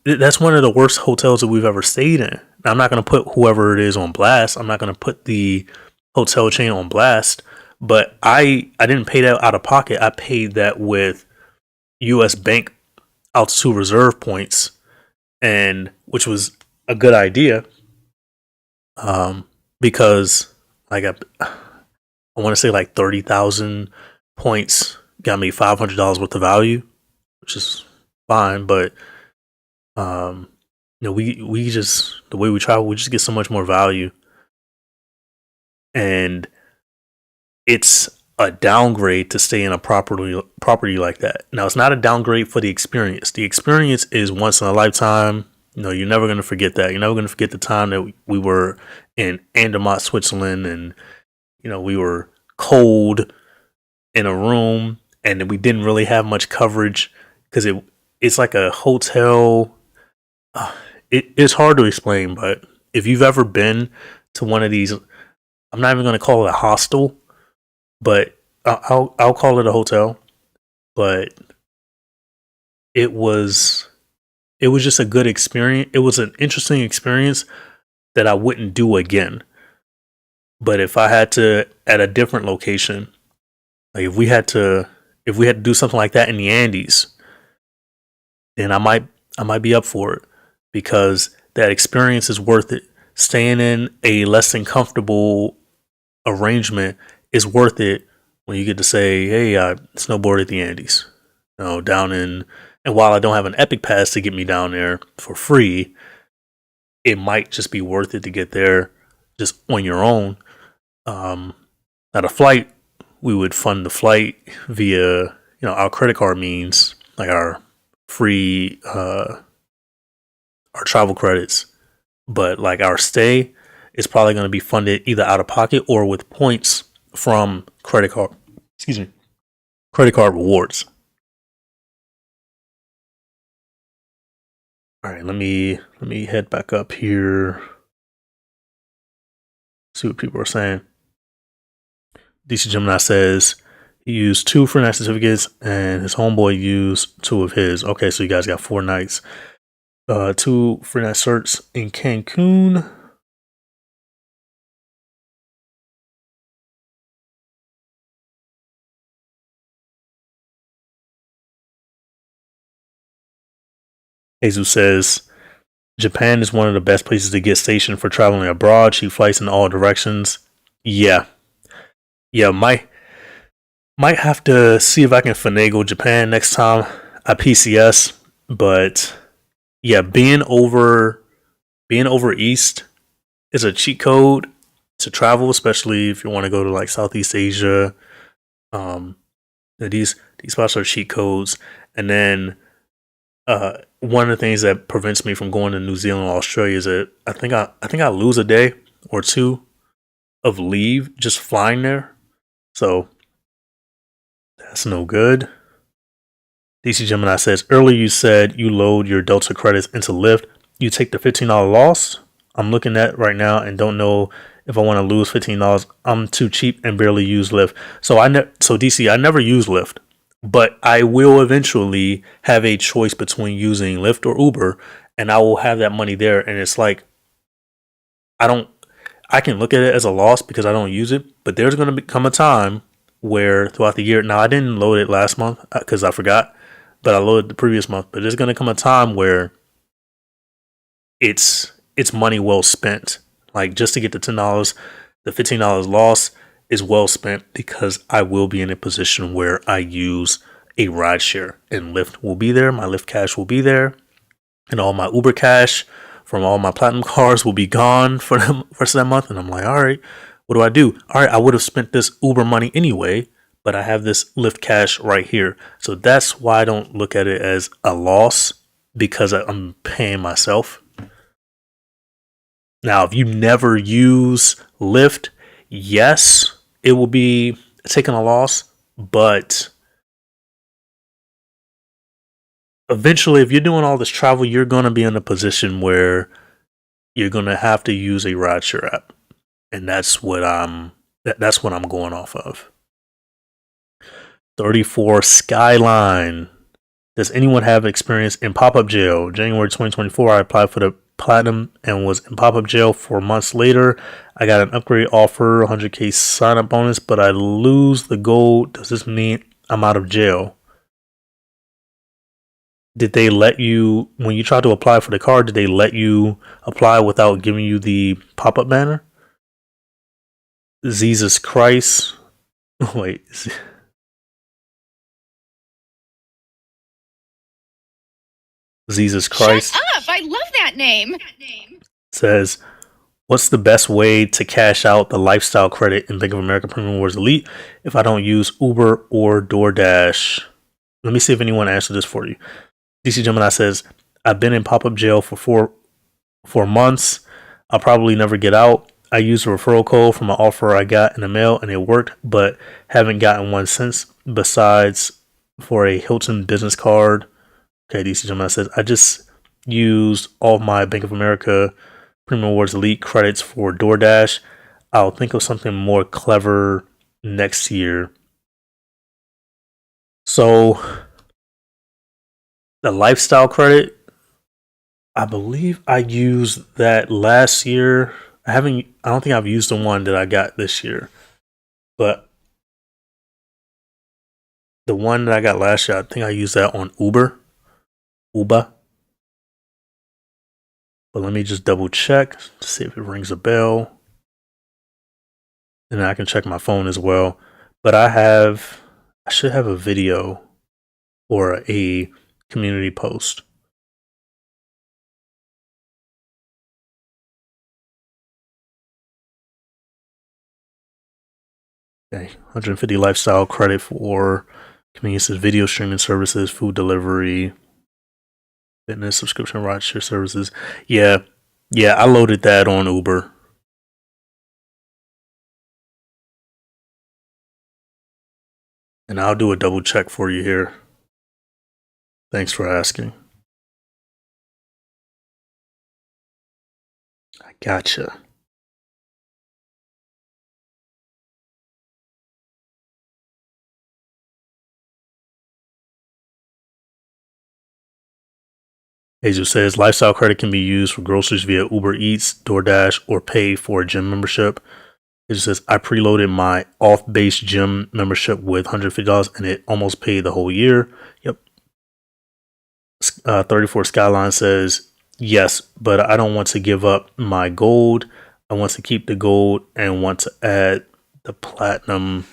that's one of the worst hotels that we've ever stayed in. Now, I'm not going to put whoever it is on blast. I'm not going to put the hotel chain on blast, but I didn't pay that out of pocket. I paid that with US Bank altitude reserve points, and which was a good idea. Because like I want to say like 30,000 points got me $500 worth of value, which is fine. But we just, the way we travel, we just get so much more value, and it's a downgrade to stay in a property like that. Now, it's not a downgrade for the experience. The experience is once in a lifetime. You're never going to forget that. You're never going to forget the time that we were in Andermatt, Switzerland, and we were cold in a room, and we didn't really have much coverage because it's like a hotel. It's hard to explain, but if you've ever been to one of these, I'm not even going to call it a hostel, but I'll call it a hotel. But it was just a good experience. It was an interesting experience that I wouldn't do again. But if I had to, at a different location, like if we had to do something like that in the Andes, then I might be up for it, because that experience is worth it. Staying in a less than comfortable arrangement is worth it when you get to say, hey, I snowboard at the Andes, down in. And while I don't have an Epic Pass to get me down there for free, it might just be worth it to get there just on your own. At a flight, we would fund the flight via, our credit card means, like our free, our travel credits. But like our stay is probably going to be funded either out of pocket or with points from credit card rewards. All right, let me head back up here. See what people are saying. DC Gemini says He used 2 free night certificates, and his homeboy used 2 of his. Okay, so you guys got 4 nights. 2 free night certs in Cancun. Jesus says Japan is one of the best places to get stationed for traveling abroad. Cheap flights in all directions. Yeah, yeah. Might have to see if I can finagle Japan next time at PCS. But yeah, being over east is a cheat code to travel, especially if you want to go to like Southeast Asia. Um, these spots are cheat codes, and then one of the things that prevents me from going to New Zealand or Australia is that I think I lose a day or 2 of leave just flying there. So that's no good. DC Gemini says earlier you said you load your Delta credits into Lyft. You take the $15 loss. I'm looking at right now and don't know if I want to lose $15. I'm too cheap and barely use Lyft. So so DC, I never use Lyft, but I will eventually have a choice between using Lyft or Uber, and I will have that money there. And it's like I don't. I can look at it as a loss because I don't use it, but there's going to come a time where throughout the year. Now I didn't load it last month because I forgot, but I loaded the previous month. But there's going to come a time where it's money well spent. Like just to get the $10, the $15 loss is well spent because I will be in a position where I use a ride share and Lyft will be there. My Lyft cash will be there, and all my Uber cash from all my platinum cars will be gone for the rest of that month. And I'm like, all right, what do I do? All right, I would have spent this Uber money anyway, but I have this Lyft cash right here. So that's why I don't look at it as a loss because I'm paying myself. Now, if you never use Lyft, yes, it will be taking a loss, but eventually, if you're doing all this travel, you're going to be in a position where you're going to have to use a rideshare app, and that's what I'm going off of. 34 Skyline. Does anyone have experience in pop-up jail? January 2024, I applied for the platinum and was in pop-up jail 4 months later. I got an upgrade offer, 100k sign-up bonus, but I lose the gold. Does this mean I'm out of jail? Did they let you, when you tried to apply for the card, did they let you apply without giving you the pop-up banner? Jesus Christ. Wait. Jesus Christ. Shut up! I love that name. Says, what's the best way to cash out the lifestyle credit in Bank of America Premium Rewards Elite if I don't use Uber or DoorDash? Let me see if anyone answered this for you. DC Gemini says, I've been in pop-up jail for four months. I'll probably never get out. I used a referral code from an offer I got in the mail and it worked, but haven't gotten one since besides for a Hilton business card. Okay, DC Gemini says, I just used all my Bank of America Premium Rewards Elite credits for DoorDash. I'll think of something more clever next year. So, the lifestyle credit, I believe I used that last year. I don't think I've used the one that I got this year. But the one that I got last year, I think I used that on Uber. But let me just double check to see if it rings a bell. And I can check my phone as well. But I should have a video or a community post. Okay, 150 lifestyle credit for conveniences, video streaming services, food delivery, fitness subscription, rideshare services. Yeah, I loaded that on Uber. And I'll do a double check for you here. Thanks for asking. I gotcha. Jesus says lifestyle credit can be used for groceries via Uber Eats, DoorDash, or pay for a gym membership. It just says I preloaded my off-base gym membership with $150 and it almost paid the whole year. Yep. 34 Skyline says yes, but I don't want to give up my gold. I want to keep the gold and want to add the platinum.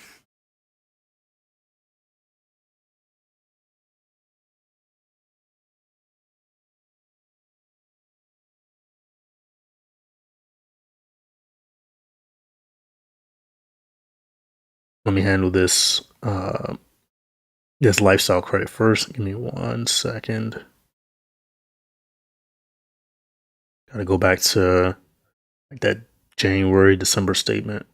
Let me handle this this lifestyle credit first. Give me 1 second. Gotta go back to like that January, December statement.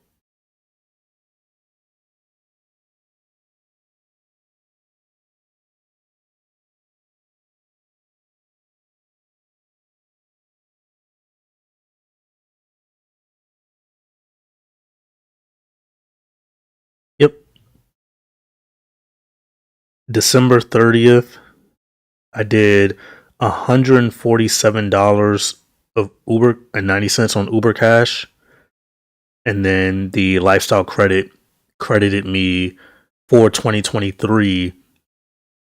Yep. December 30th, I did $147 of Uber and 90 cents on Uber Cash. And then the lifestyle credit credited me for 2023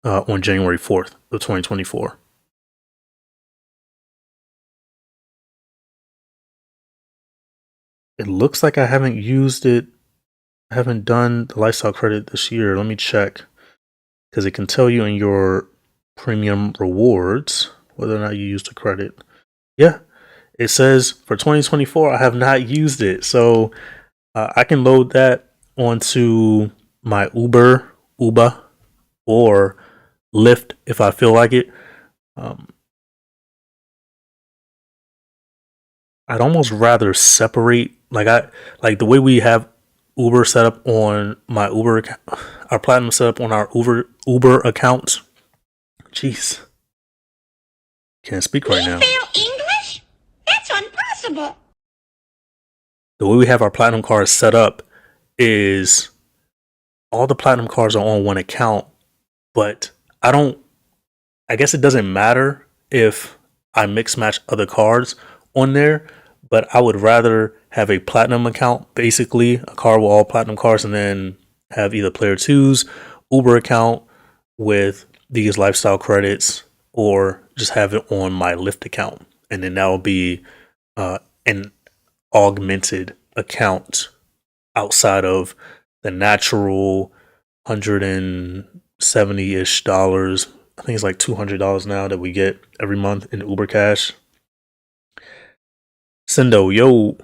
on January 4th of 2024. It looks like I haven't used it. I haven't done the lifestyle credit this year. Let me check because it can tell you in your premium rewards whether or not you used the credit. Yeah, it says for 2024 I have not used it, so I can load that onto my Uber, or Lyft if I feel like it. I'd almost rather separate, like the way we have Uber set up on my Uber, our platinum set up on our Uber accounts. Jeez, can't speak right now. English? That's impossible. The way we have our platinum cards set up is all the platinum cards are on one account, but I guess it doesn't matter if I mix match other cards on there, but I would rather have a platinum account, basically a card with all platinum cards, and then have either Player 2's Uber account with these lifestyle credits, or just have it on my Lyft account, and then that will be an augmented account outside of the natural $170-ish. I think it's like $200 now that we get every month in Uber Cash. Sendo, yo.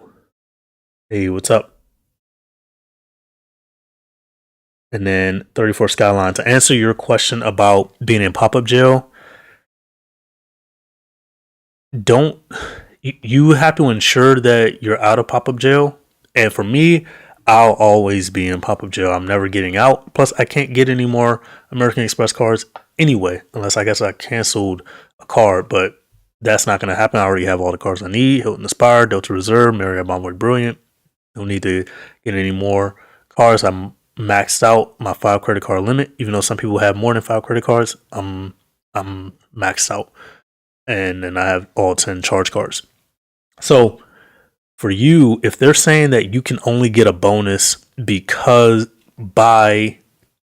Hey, what's up? And then 34 Skyline, to answer your question about being in pop-up jail, you have to ensure that you're out of pop-up jail. And for me, I'll always be in pop-up jail. I'm never getting out. Plus, I can't get any more American Express cards anyway, unless I guess I canceled a card, but that's not going to happen. I already have all the cards I need. Hilton Aspire, Delta Reserve, Marriott Bonvoy Brilliant. Don't need to get any more cards. I'm maxed out my 5 credit card limit. Even though some people have more than 5 credit cards, I'm maxed out. And then I have all 10 charge cards. So for you, if they're saying that you can only get a bonus because by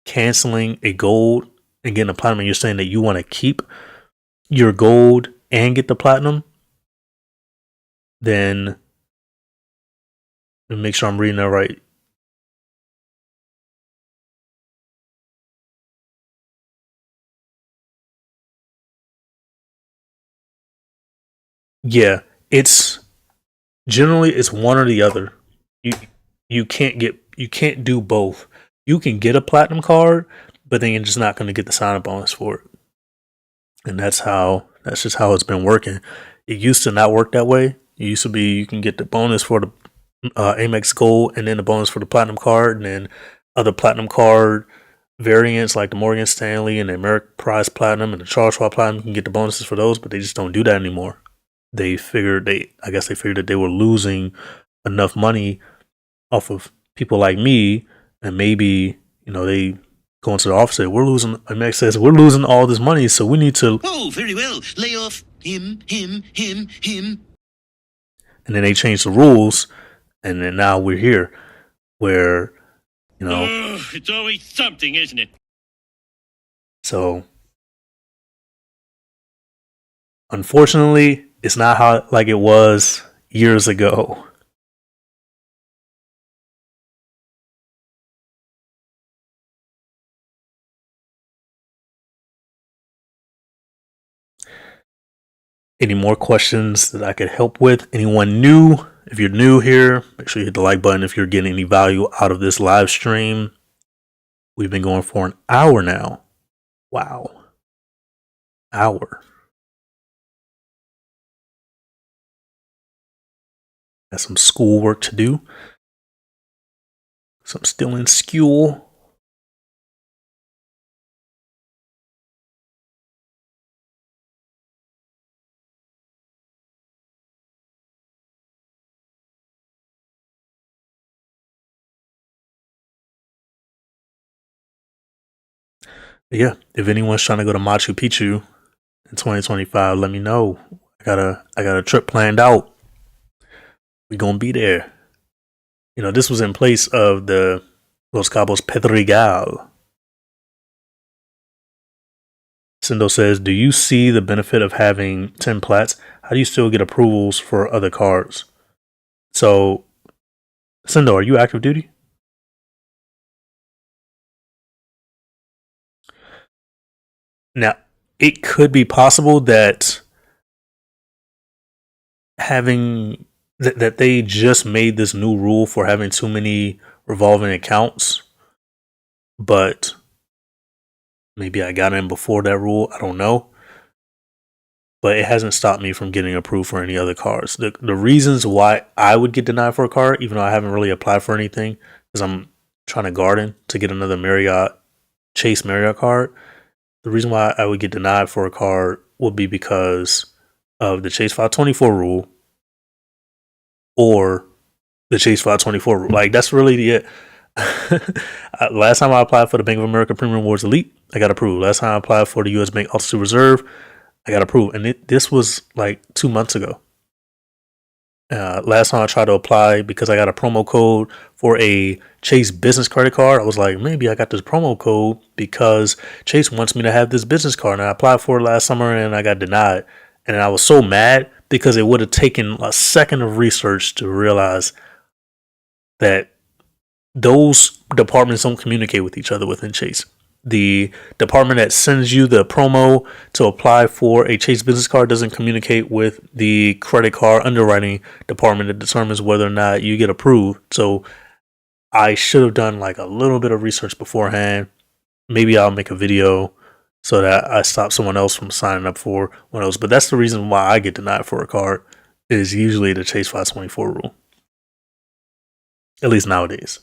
canceling a gold and getting a platinum, you're saying that you want to keep your gold and get the platinum, then let me make sure I'm reading that right. Yeah, it's generally it's one or the other. You can't do both. You can get a platinum card, but then you're just not going to get the sign-up bonus for it. And that's just how it's been working. It used to not work that way. It used to be you can get the bonus for the Amex Gold and then the bonus for the platinum card, and then other platinum card variants like the Morgan Stanley and the Ameriprise Platinum and the Charles Schwab Platinum. You can get the bonuses for those, but they just don't do that anymore. I guess they figured that they were losing enough money off of people like me, and maybe, they go into the office and say, Amex says, we're losing all this money, so we need to. Oh, very well. Lay off Him. And then they changed the rules, and then now we're here where, you know, It's always something, isn't it? so unfortunately, it's not how like it was years ago. Any more questions that I could help with? Anyone new? If you're new here, make sure you hit the like button if you're getting any value out of this live stream. We've been going for an hour now. Wow. Hour. Got some schoolwork to do. So I'm still in school. Yeah, if anyone's trying to go to Machu Picchu in 2025, let me know. I got a trip planned out. We gonna be there. You know, this was in place of the Los Cabos Pedregal. Sindo says, do you see the benefit of having 10 plats? How do you still get approvals for other cars? So, Sindo, are you active duty? Now, it could be possible that having that they just made this new rule for having too many revolving accounts, but maybe I got in before that rule. I don't know. But it hasn't stopped me from getting approved for any other cars. The reasons why I would get denied for a car, even though I haven't really applied for anything, because I'm trying to garden to get another Chase Marriott card. The reason why I would get denied for a car would be because of the Chase 524 rule or the Chase 524 rule. Like, that's really it. Last time I applied for the Bank of America Premium Rewards Elite, I got approved. Last time I applied for the US Bank Altitude Reserve, I got approved. And this was like 2 months ago. Last time I tried to apply because I got a promo code for a Chase business credit card. I was like, maybe I got this promo code because Chase wants me to have this business card. And I applied for it last summer and I got denied. And I was so mad because it would have taken a second of research to realize that those departments don't communicate with each other within Chase. The department that sends you the promo to apply for a Chase business card doesn't communicate with the credit card underwriting department that determines whether or not you get approved. So I should have done like a little bit of research beforehand. Maybe I'll make a video so that I stop someone else from signing up for one of those. But that's the reason why I get denied for a card is usually the Chase 524 rule. At least nowadays.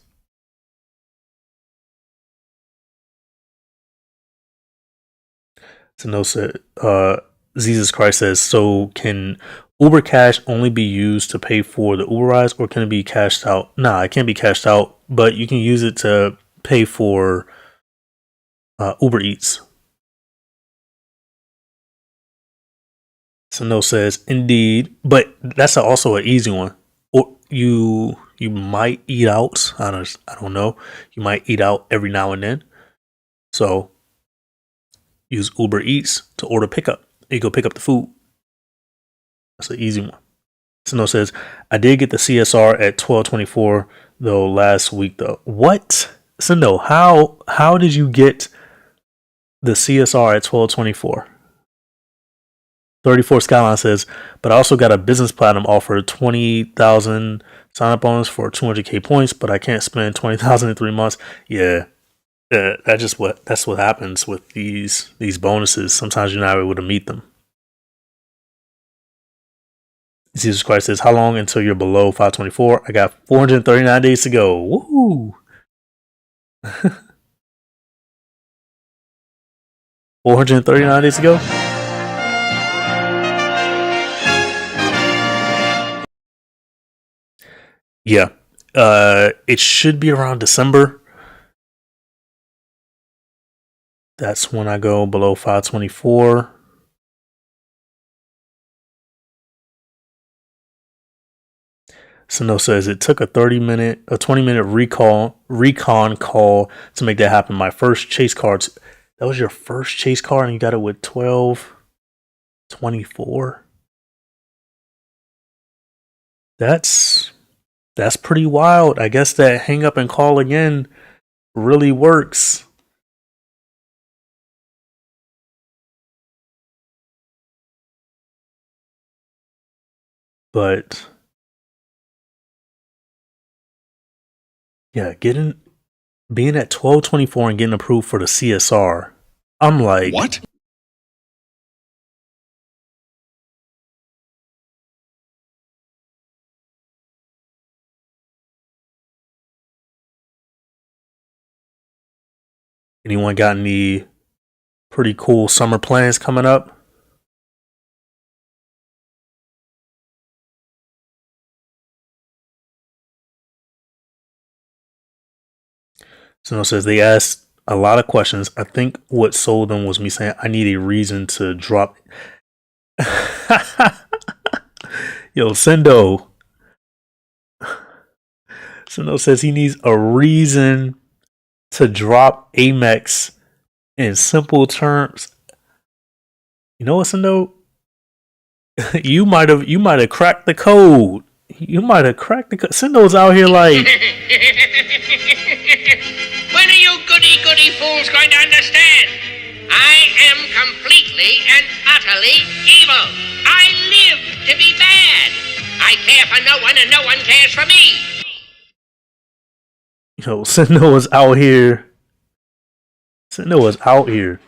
So no said, Jesus Christ says, so can Uber Cash only be used to pay for the Uber rides or can it be cashed out? Nah, it can't be cashed out, but you can use it to pay for Uber Eats. So no says, indeed, but that's also an easy one. Or you might eat out. I don't know. You might eat out every now and then. So use Uber Eats to order pickup. You go pick up the food. That's an easy one. Sino says, I did get the CSR at 1224 though last week though. What? Sino, how did you get the CSR at 1224? 34 Skyline says, but I also got a business platinum offer, 20,000 sign up bonus for 200k points, but I can't spend 20,000 in 3 months. Yeah. That's what happens with these bonuses. Sometimes you're not able to meet them. Jesus Christ says, how long until you're below 524? I got 439 days to go. Woo! 439 days to go? Yeah. It should be around December. That's when I go below 524. Sano says it took a 20-minute recon call to make that happen. My first chase cards. That was your first chase card and you got it with 1224. That's pretty wild. I guess that hang up and call again really works. But yeah, being at 1224 and getting approved for the CSR, I'm like, What? anyone got any pretty cool summer plans coming up? Sano says they asked a lot of questions. I think what sold them was me saying I need a reason to drop. Yo, Sendo says he needs a reason to drop Amex in simple terms. You know what, Sendo? you might have cracked the code. You might have cracked the code. Sendo's out here like. When are you goody fools going to understand? I am completely and utterly evil. I live to be bad. I care for no one and no one cares for me. Yo, Sendo was out here. Sendo was out here.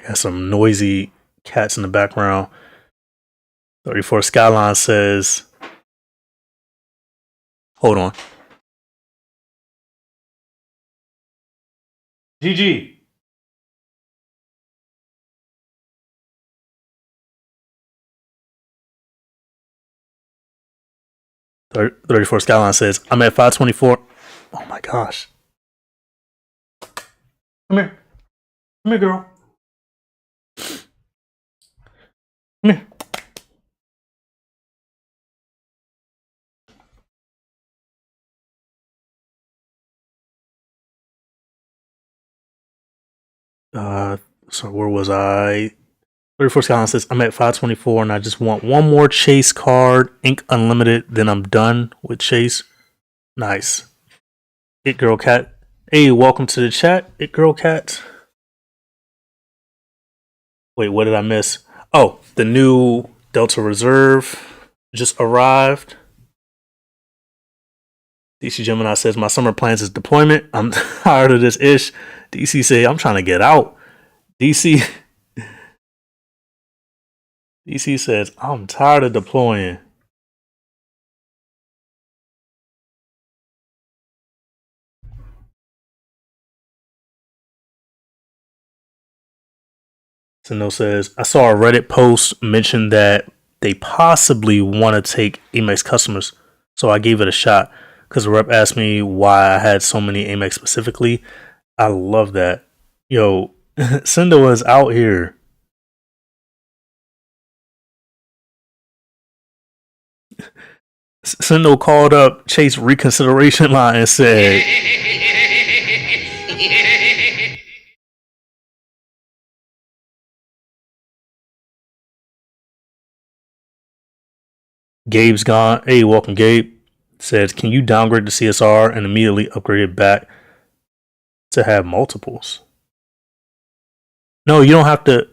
Got some noisy cats in the background. 34 Skyline says, hold on. GG. 34 Skyline says, I'm at 524. Oh my gosh. Come here. Come here, girl. Come here. So where was I? 34 Skyline says, I'm at 524 and I just want one more Chase card, Ink Unlimited, then I'm done with Chase. Nice. It Girl Cat. Hey, welcome to the chat, It Girl Cat. Wait, what did I miss? Oh, the new Delta Reserve just arrived. DC Gemini says, my summer plans is deployment. I'm tired of this ish. DC say, I'm trying to get out. DC says, I'm tired of deploying. Sino says, I saw a Reddit post mention that they possibly want to take Amex customers. So I gave it a shot because the rep asked me why I had so many Amex specifically. I love that. Yo, Cindo is out here. Cindo called up Chase reconsideration line and said, Gabe's gone. Hey, welcome, Gabe. Says, can you downgrade the CSR and immediately upgrade it back to have multiples? No, you don't have to.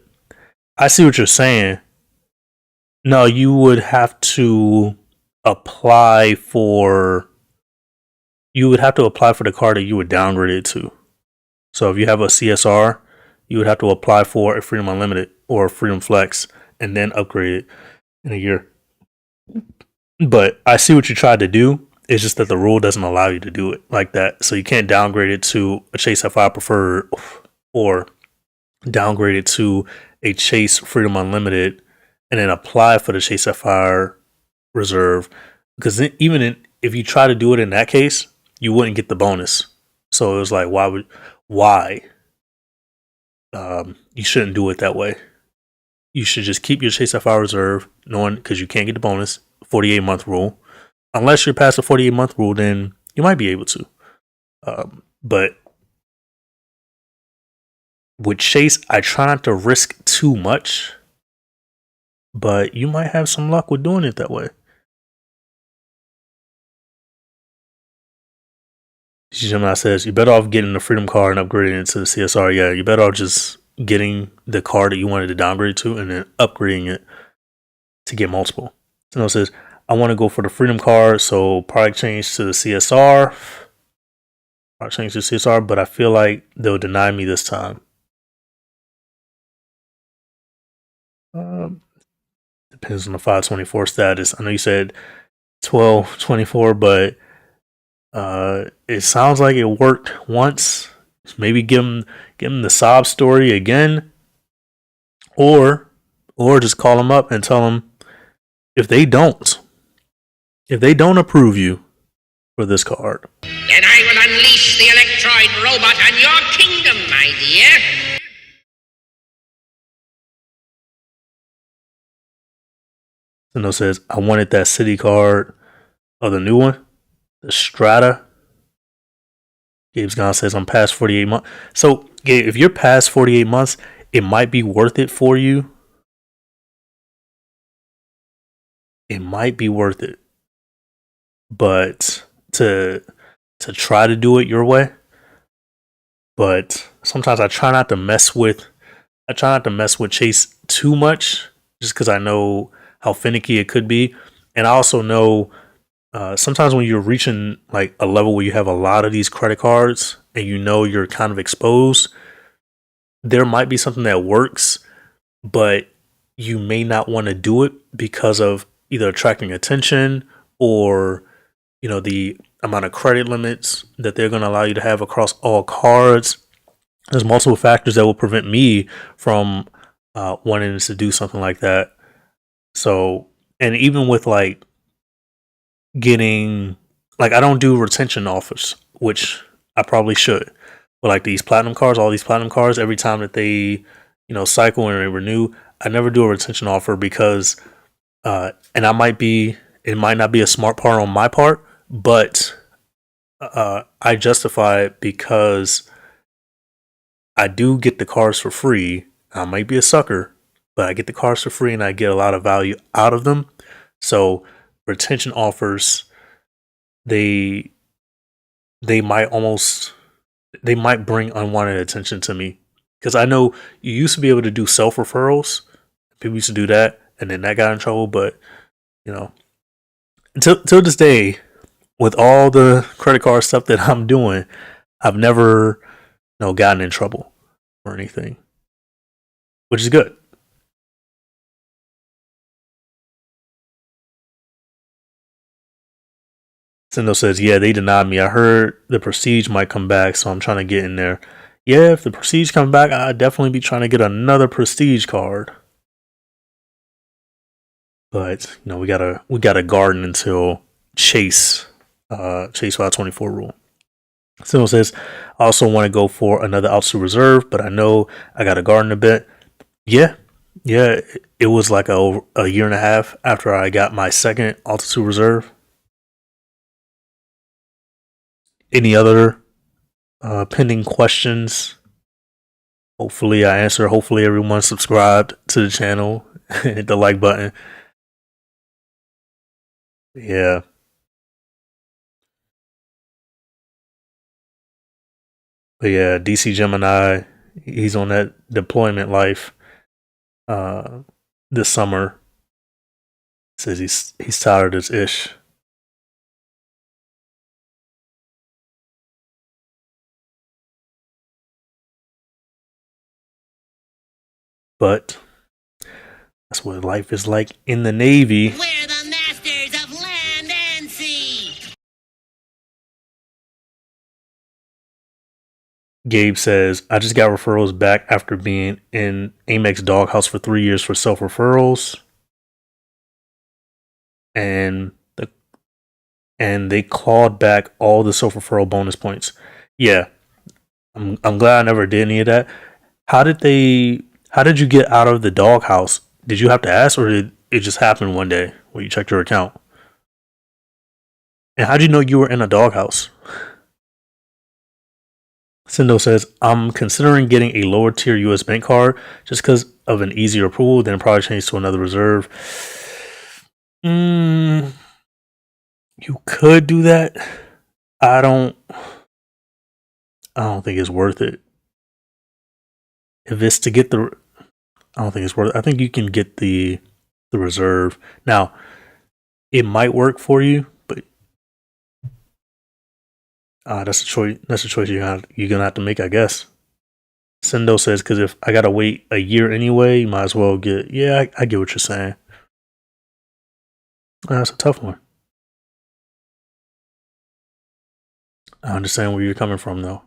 I see what you're saying. No, you would have to apply for. You would have to apply for the card that you would downgrade it to. So if you have a CSR, you would have to apply for a Freedom Unlimited or a Freedom Flex and then upgrade it in a year. But I see what you tried to do. It's just that the rule doesn't allow you to do it like that. So you can't downgrade it to a Chase FI Preferred or downgrade it to a Chase Freedom Unlimited and then apply for the Chase FI Reserve. Because then if you try to do it in that case, you wouldn't get the bonus. So it was like, why? you shouldn't do it that way. You should just keep your Chase FI reserve, knowing because you can't get the bonus 48-month rule. Unless you're past the 48-month rule, then you might be able to. But with Chase, I try not to risk too much, but you might have some luck with doing it that way. Gemini says, you're better off getting the Freedom card and upgrading it to the CSR. Yeah, you're better off just getting the card that you wanted to downgrade to and then upgrading it to get multiple. So it says, I want to go for the Freedom card, so product change to the CSR. Product change to CSR, but I feel like they'll deny me this time. Depends on the 524 status. I know you said 1224, but it sounds like it worked once. Maybe give him the sob story again, or just call them up and tell them if they don't approve you for this card, then I will unleash the electroid robot on your kingdom, my dear. Sino says, I wanted that city card of the new one, the Strata. Gabe's Gone says, I'm past 48 months. So, Gabe, if you're past 48 months, it might be worth it for you. It might be worth it. But to try to do it your way. But sometimes I try not to mess with Chase too much, just because I know how finicky it could be. And I also know sometimes when you're reaching like a level where you have a lot of these credit cards and you know you're kind of exposed, there might be something that works, but you may not want to do it because of either attracting attention or, you know, the amount of credit limits that they're going to allow you to have across all cards. There's multiple factors that will prevent me from wanting to do something like that. So, and even with like getting, like, I don't do retention offers, which I probably should. But like these platinum cards, all these platinum cards, every time that they, you know, cycle and they renew, I never do a retention offer because, and it might not be a smart part on my part, but I justify it because I do get the cards for free. I might be a sucker, but I get the cards for free and I get a lot of value out of them. So retention offers, they might bring unwanted attention to me, because I know you used to be able to do self referrals. People used to do that, and then that got in trouble. But you know, till this day, with all the credit card stuff that I'm doing, I've never, you know, gotten in trouble or anything, which is good. Sendo says, yeah, they denied me. I heard the Prestige might come back, so I'm trying to get in there. Yeah, if the Prestige comes back, I'd definitely be trying to get another Prestige card. But, you know, we gotta garden until Chase 524 rule. Sendo says, I also want to go for another altitude reserve, but I know I gotta garden a bit. Yeah, it was like a year and a half after I got my second altitude reserve. Any other pending questions? Hopefully I answer. Hopefully everyone subscribed to the channel. Hit the like button. Yeah. But yeah, DC Gemini, he's on that deployment life this summer. Says he's tired of this ish. But that's what life is like in the Navy. We're the masters of land and sea. Gabe says, I just got referrals back after being in Amex Doghouse for 3 years for self-referrals. And they clawed back all the self-referral bonus points. Yeah. I'm glad I never did any of that. How did you get out of the doghouse? Did you have to ask, or did it just happen one day when you checked your account? And how did you know you were in a doghouse? Sindo says, I'm considering getting a lower tier US bank card just because of an easier approval, then probably change to another reserve. You could do that. I don't think it's worth it. If it's to get the, I don't think it's worth it. I think you can get the reserve. Now, it might work for you, but that's a choice. That's a choice you're gonna have to make, I guess. Sendo says, because if I gotta wait a year anyway, you might as well get. Yeah, I get what you're saying. That's a tough one. I understand where you're coming from, though.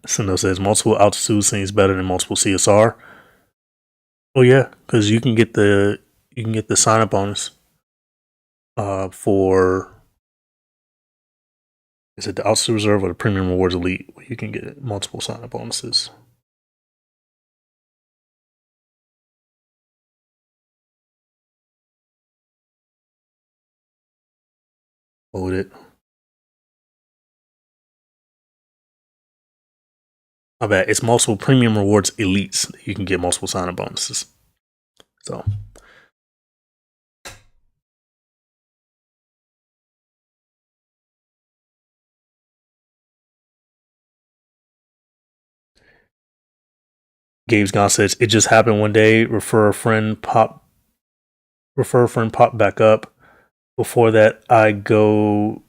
Sendo says multiple altitude seems better than multiple CSR. Oh yeah, because you can get the sign up bonus. For is it the altitude reserve or the premium rewards elite? You can get multiple sign up bonuses. Hold it. My bad. It's multiple premium rewards elites. You can get multiple sign up bonuses. So. Gabe's Gone says it just happened one day. Refer a friend pop back up. Before that, I go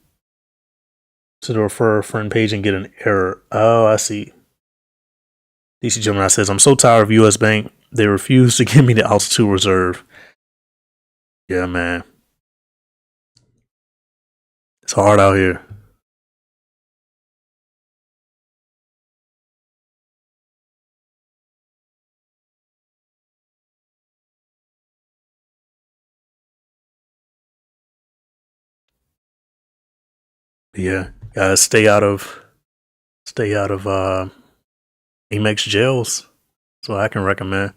to the refer a friend page and get an error. Oh, I see. DC Gemini says, I'm so tired of US Bank. They refuse to give me the altitude reserve. Yeah, man. It's hard out here. Yeah, gotta stay out of Amex jails. That's what I can recommend.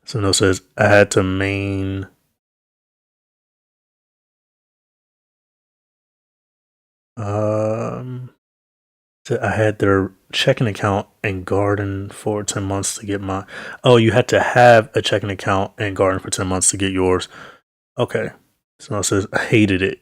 So no says I had to main. I had their checking account and Garden for 10 months to get my. Oh, you had to have a checking account and Garden for 10 months to get yours. Okay. So it says I hated it.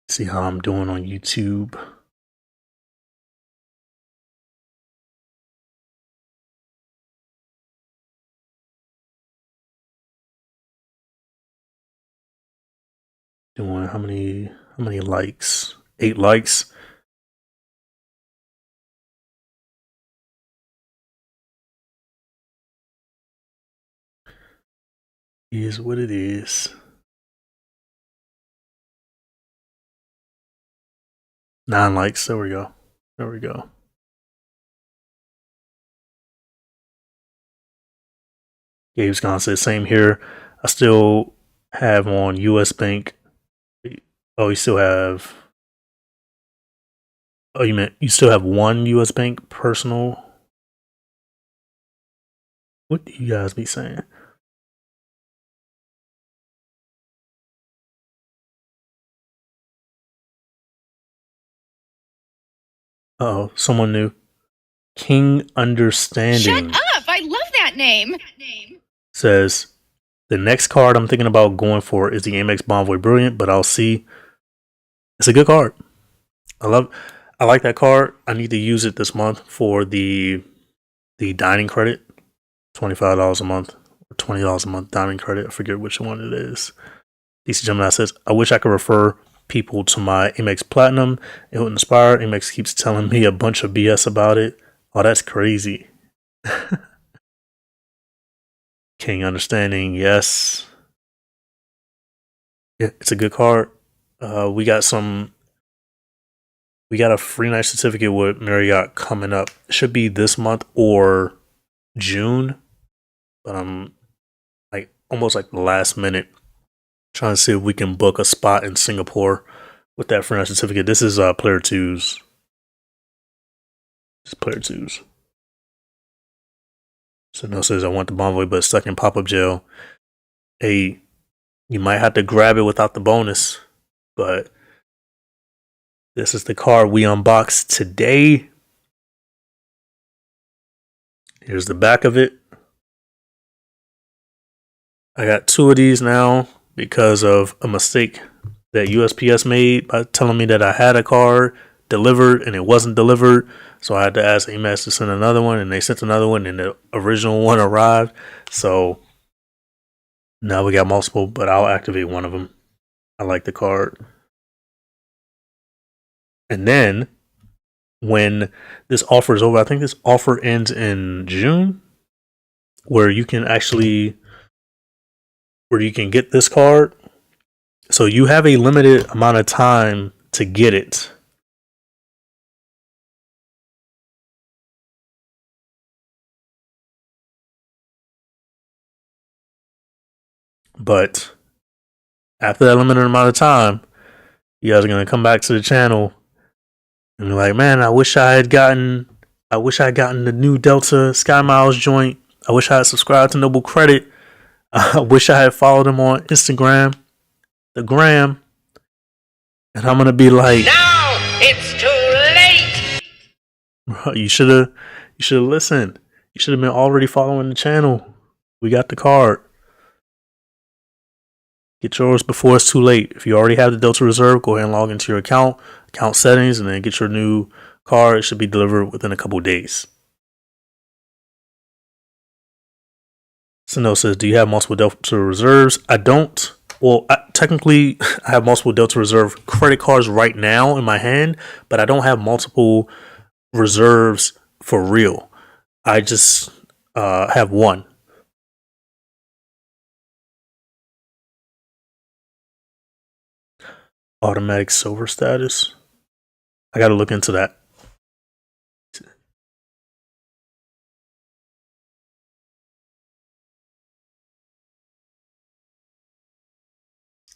See how I'm doing on YouTube. Doing how many likes? 8 likes. Is what it is. 9 likes. There we go. There we go. Gabe's gone said same here. I still have on US Bank. Oh, you still have. Oh, you meant you still have one US Bank personal? What do you guys be saying? Oh, someone new. King Understanding. Shut up! I love that name. Says the next card I'm thinking about going for is the Amex Bonvoy Brilliant, but I'll see. It's a good card. I like that card. I need to use it this month for the dining credit. $25 a month or $20 a month dining credit. I forget which one it is. DC Gemini says, I wish I could refer people to my Amex Platinum. It would inspire. Amex keeps telling me a bunch of BS about it. Oh, that's crazy. King Understanding, yes. Yeah, it's a good card. We got a free night certificate with Marriott coming up. It should be this month or June, but I'm like almost like the last minute trying to see if we can book a spot in Singapore with that free night certificate. This is player twos. It's player twos. So no says I want the Bonvoy but stuck in pop-up jail. Hey, you might have to grab it without the bonus, but this is the card we unboxed today. Here's the back of it. I got 2 of these now because of a mistake that USPS made by telling me that I had a card delivered and it wasn't delivered. So I had to ask Amex to send another one, and they sent another one, and the original one arrived. So now we got multiple, but I'll activate one of them. I like the card. And then when this offer is over, I think this offer ends in June, where you can get this card. So you have a limited amount of time to get it. But after that limited amount of time, you guys are going to come back to the channel and be like, man, I wish I had gotten the new Delta Sky Miles joint. I wish I had subscribed to Noble Credit. I wish I had followed them on Instagram, the gram. And I'm going to be like, Now it's too late. bro, you should have listened. You should have been already following the channel. We got the card. Get yours before it's too late. If you already have the Delta Reserve, go ahead and log into your account settings, and then get your new card. It should be delivered within a couple of days. Sino says, do you have multiple Delta Reserves? I don't. Well, technically, I have multiple Delta Reserve credit cards right now in my hand, but I don't have multiple reserves for real. I just have one. Automatic silver status. I got to look into that.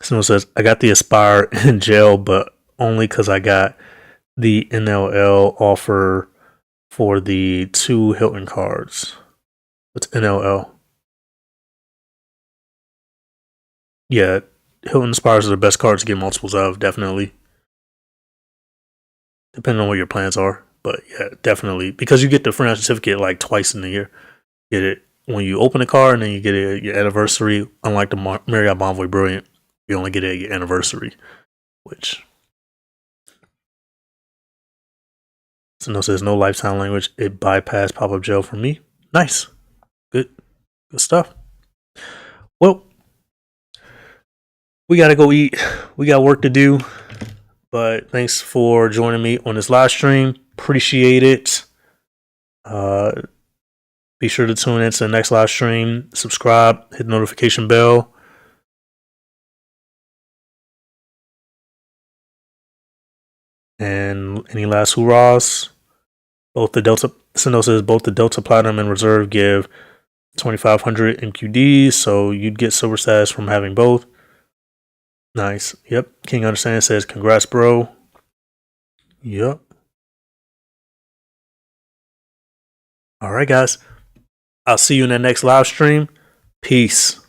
Someone says, I got the Aspire in jail, but only because I got the NLL offer for the 2 Hilton cards. What's NLL? Yeah, Hilton Aspires are the best cards to get multiples of, definitely. Depending on what your plans are. But yeah, definitely. Because you get the free certificate like twice in the year. Get it when you open the card, and then you get it at your anniversary. Unlike the Marriott Bonvoy Brilliant, you only get it at your anniversary. Which... So says no lifetime language. It bypassed pop-up jail for me. Nice. Good stuff. Well, we gotta go eat. We got work to do. But thanks for joining me on this live stream. Appreciate it. Be sure to tune in to the next live stream. Subscribe, hit the notification bell. And any last hoorahs? Both the Delta Platinum and Reserve give 2,500 MQDs, so you'd get silver status from having both. Nice. Yep. King Understand says, congrats, bro. Yep. All right, guys. I'll see you in the next live stream. Peace.